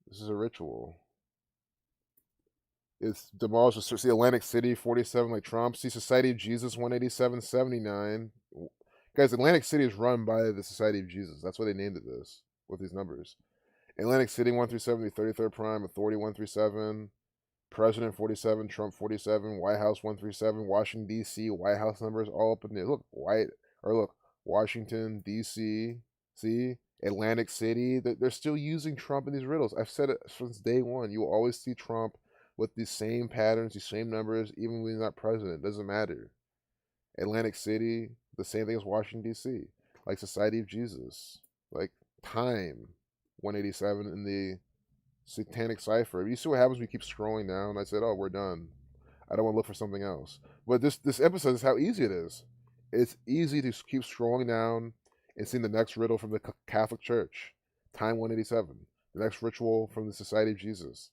Speaker 1: This is a ritual. It's demolished. See Atlantic City 47 like Trump. See Society of Jesus 187 79. Guys, Atlantic City is run by the Society of Jesus. That's why they named it this with these numbers. Atlantic City 1 through 7, 33rd Prime, Authority 1 through 7, President 47, Trump 47, White House 1 through 7, Washington D.C. White House numbers all up in there. Look, Washington D.C. See Atlantic City. They're still using Trump in these riddles. I've said it since day one. You will always see Trump with these same patterns, these same numbers, even when he's not president. It doesn't matter. Atlantic City, the same thing as Washington, D.C., like Society of Jesus, like Time 187 in the Satanic Cipher. You see what happens when you keep scrolling down? I said, oh, we're done. I don't want to look for something else. But this episode is how easy it is. It's easy to keep scrolling down and seeing the next riddle from the Catholic Church, Time 187, the next ritual from the Society of Jesus.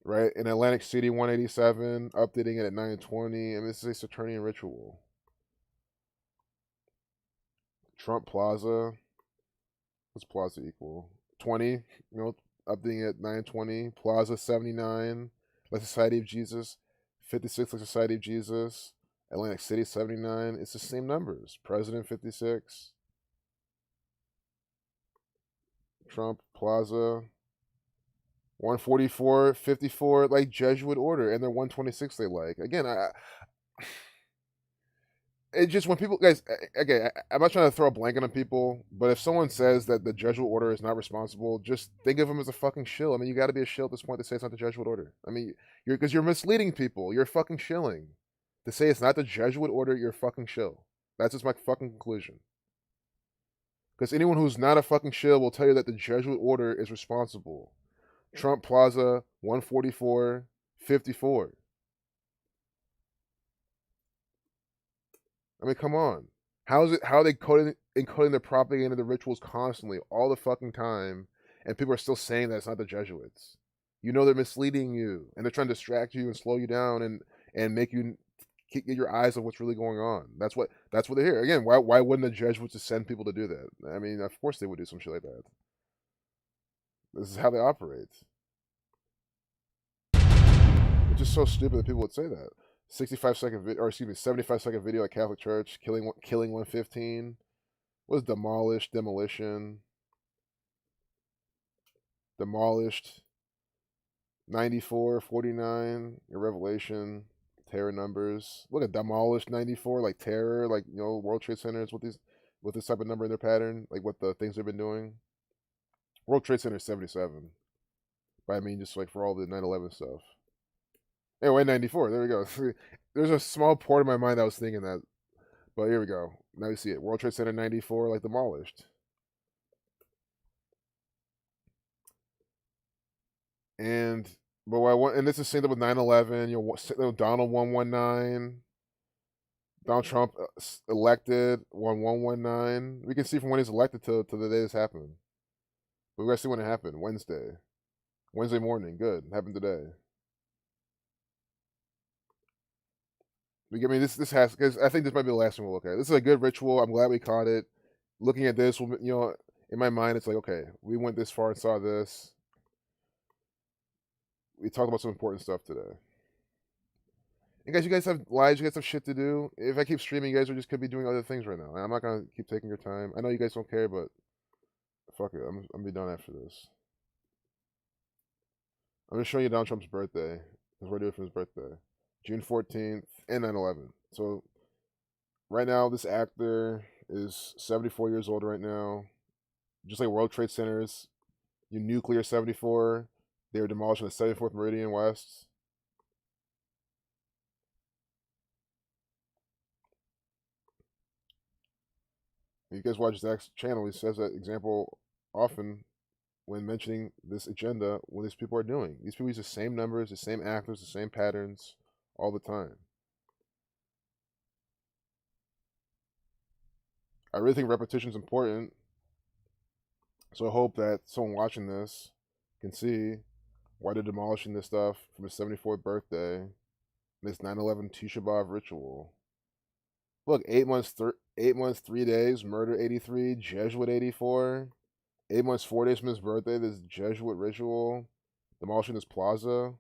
Speaker 1: Right, in Atlantic City 187, updating it at 920. I mean, this is a Saturnian ritual. Trump Plaza. What's Plaza equal? 20, updating it at 920. Plaza 79, like Society of Jesus. 56, like Society of Jesus. Atlantic City 79. It's the same numbers. President 56. Trump Plaza 144, 54, like Jesuit order, and they're 126 they like. Again, it just when people, guys, again, I'm not trying to throw a blanket on people, but if someone says that the Jesuit order is not responsible, just think of them as a fucking shill. I mean, you got to be a shill at this point to say it's not the Jesuit order. I mean, because you're misleading people. You're fucking shilling. To say it's not the Jesuit order, you're fucking shill. That's just my fucking conclusion. Because anyone who's not a fucking shill will tell you that the Jesuit order is responsible. Trump Plaza 144 54. I mean, come on. How are they encoding the propaganda, the rituals constantly, all the fucking time, and people are still saying that it's not the Jesuits? You know they're misleading you, and they're trying to distract you and slow you down and make you get your eyes on what's really going on. That's what they're here. Again, why wouldn't the Jesuits just send people to do that? I mean, of course they would do some shit like that. This is how they operate. It's just so stupid that people would say that. 65-second video, or excuse me, 75-second video at Catholic Church, killing 115, was demolition, 94, 49, your Revelation, terror numbers. Look at demolished 94, like terror, like World Trade Centers with this type of number in their pattern, like what the things they've been doing. World Trade Center 77. But I mean, just like for all the 9/11 stuff. Anyway, 94. There we go. There's a small part of my mind that was thinking that, but here we go. Now you see it. World Trade Center 94, like demolished. And this is synced up with 9/11. Donald 119. Donald Trump elected 1119. We can see from when he's elected to the day this happened. But we gotta see when it happened. Wednesday morning. Good. Happened today. This has, because I think this might be the last one we'll look at. This is a good ritual. I'm glad we caught it. Looking at this, in my mind, it's like, okay, we went this far and saw this. We talked about some important stuff today. And guys, you guys have lives. You guys have shit to do. If I keep streaming, you guys could be doing other things right now. I'm not gonna keep taking your time. I know you guys don't care, but fuck it. I'm gonna be done after this. I'm gonna show you Donald Trump's birthday because we're doing it for his birthday, June 14th and 9/11. So right now, this actor is 74 years old right now. Just like World Trade Centers, nuclear 74. They were demolished on the 74th Meridian West. If you guys watch Zach's channel, he says that example often when mentioning this agenda, what these people are doing. These people use the same numbers, the same actors, the same patterns all the time. I really think repetition is important. So I hope that someone watching this can see why they're demolishing this stuff from his 74th birthday, this 9/11 Tisha B'Av ritual. Look, 8 months, 3 days, murder 83, Jesuit 84. 8 months, 4 days from his birthday, this Jesuit ritual, demolishing this plaza.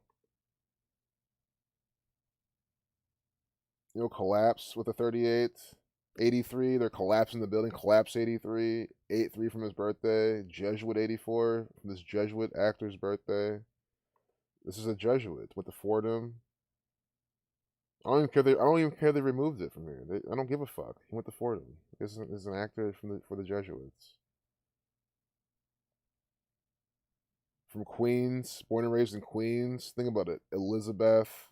Speaker 1: Collapse with a 38. 83, they're collapsing the building, collapse 83. 8-3 from his birthday, Jesuit 84 from this Jesuit actor's birthday. This is a Jesuit with the Fordham. I don't even care they removed it from here. I don't give a fuck. He went to Fordham. This is an actor for the Jesuits. From Queens, born and raised in Queens. Think about it. Elizabeth,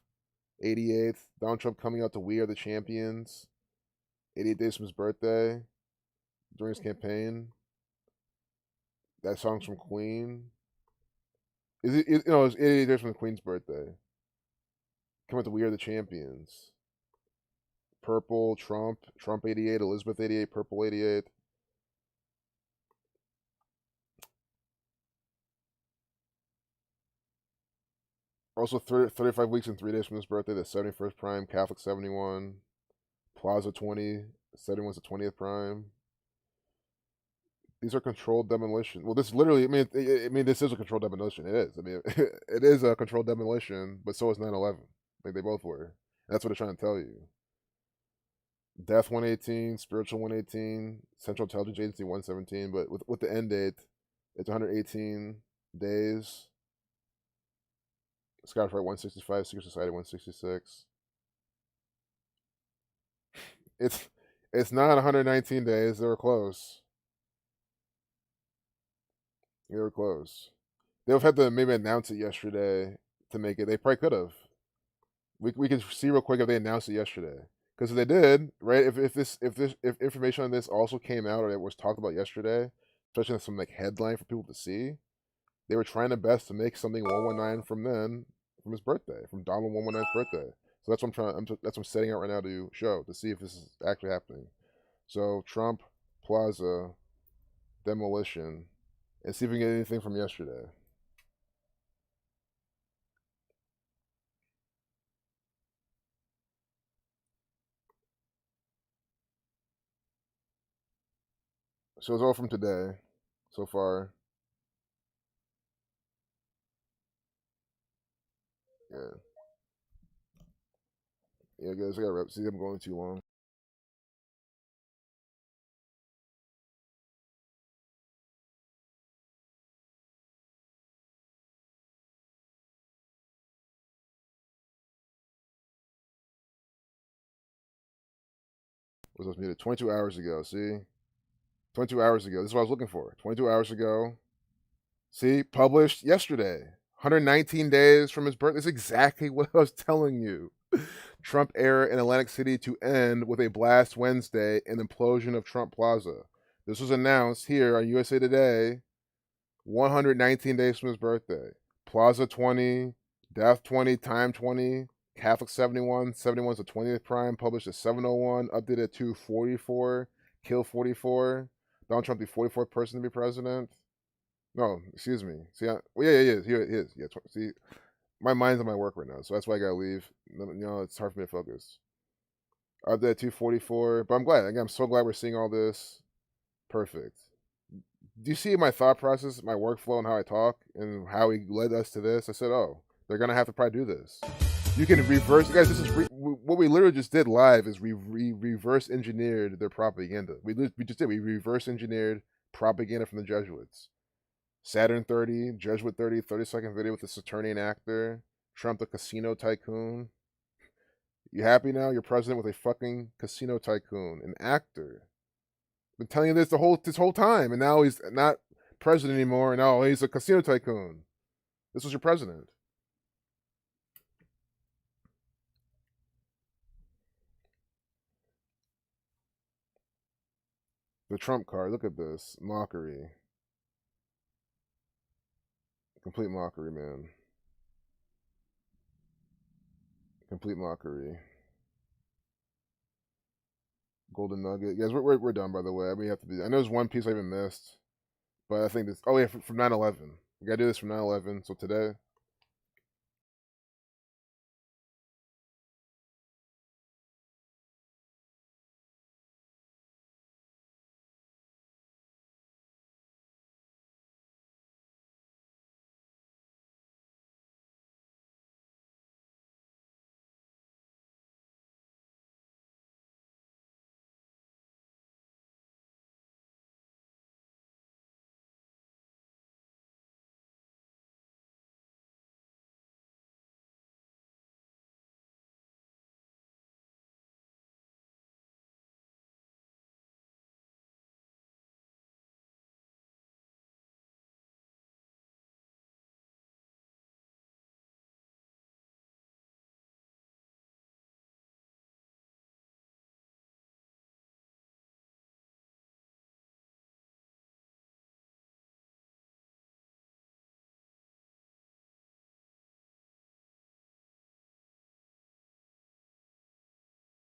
Speaker 1: 88th. Donald Trump coming out to We Are the Champions. 88 days from his birthday. During his campaign. That song's from Queen. It's 88 days from the Queen's birthday. Come out to We Are the Champions. Purple, Trump 88, Elizabeth 88, Purple 88. Also, 35 weeks and 3 days from his birthday, the 71st prime, Catholic 71, Plaza 20, 71's the 20th prime. These are controlled demolition. Well, this literally, this is a controlled demolition. It is. It is a controlled demolition, but so is 9/11. Like, they both were. That's what they're trying to tell you. Death 118, Spiritual 118, Central Intelligence Agency 117, but with the end date, it's 118 days. Scottish Rite 165, Secret Society 166. It's not 119 days. They were close. They were close. They would have had to maybe announce it yesterday to make it. They probably could have. We can see real quick if they announced it yesterday. Because if they did, right? If information on this also came out or it was talked about yesterday, especially in some like headline for people to see, they were trying their best to make something 119 from his birthday, from Donald 119's birthday. So that's what that's what I'm setting out right now to show, to see if this is actually happening. So Trump Plaza demolition, and see if we can get anything from yesterday. So it's all from today, so far. Yeah. Yeah, guys, I gotta see I'm going too long. Was muted 22 hours ago. See, 22 hours ago. This is what I was looking for. 22 hours ago. See, published yesterday. 119 days from his birth. This is exactly what I was telling you. Trump era in Atlantic City to end with a blast Wednesday and implosion of Trump Plaza. This was announced here on USA Today 119 days from his birthday. Plaza 20, death 20, time 20, Catholic 71. 71 is the 20th prime. Published at 701. Updated at 244. Kill 44. Donald Trump, the 44th person to be president. No, excuse me. See, well, yeah, he is. He is. Yeah, see, my mind's on my work right now, so that's why I gotta leave. It's hard for me to focus. Updated at 244. But I'm glad. Again, I'm so glad we're seeing all this. Perfect. Do you see my thought process, my workflow, and how I talk, and how he led us to this? I said, oh, they're gonna have to probably do this. You can reverse, guys. This is what we literally just did live. Is we reverse engineered their propaganda. We just did. We reverse engineered propaganda from the Jesuits. Saturn 30, Jesuit 30, 30-second video with the Saturnian actor, Trump the casino tycoon. You happy now? You're president with a fucking casino tycoon, an actor. Been telling you this this whole time, and now he's not president anymore. And now he's a casino tycoon. This was your president. The Trump card. Look at this mockery. Complete mockery, man. Complete mockery. Golden nugget. Guys, we're done, by the way. I mean, have to be. I know there's one piece I even missed, but I think this. Oh yeah, from 9/11. We gotta do this from 9/11. So today,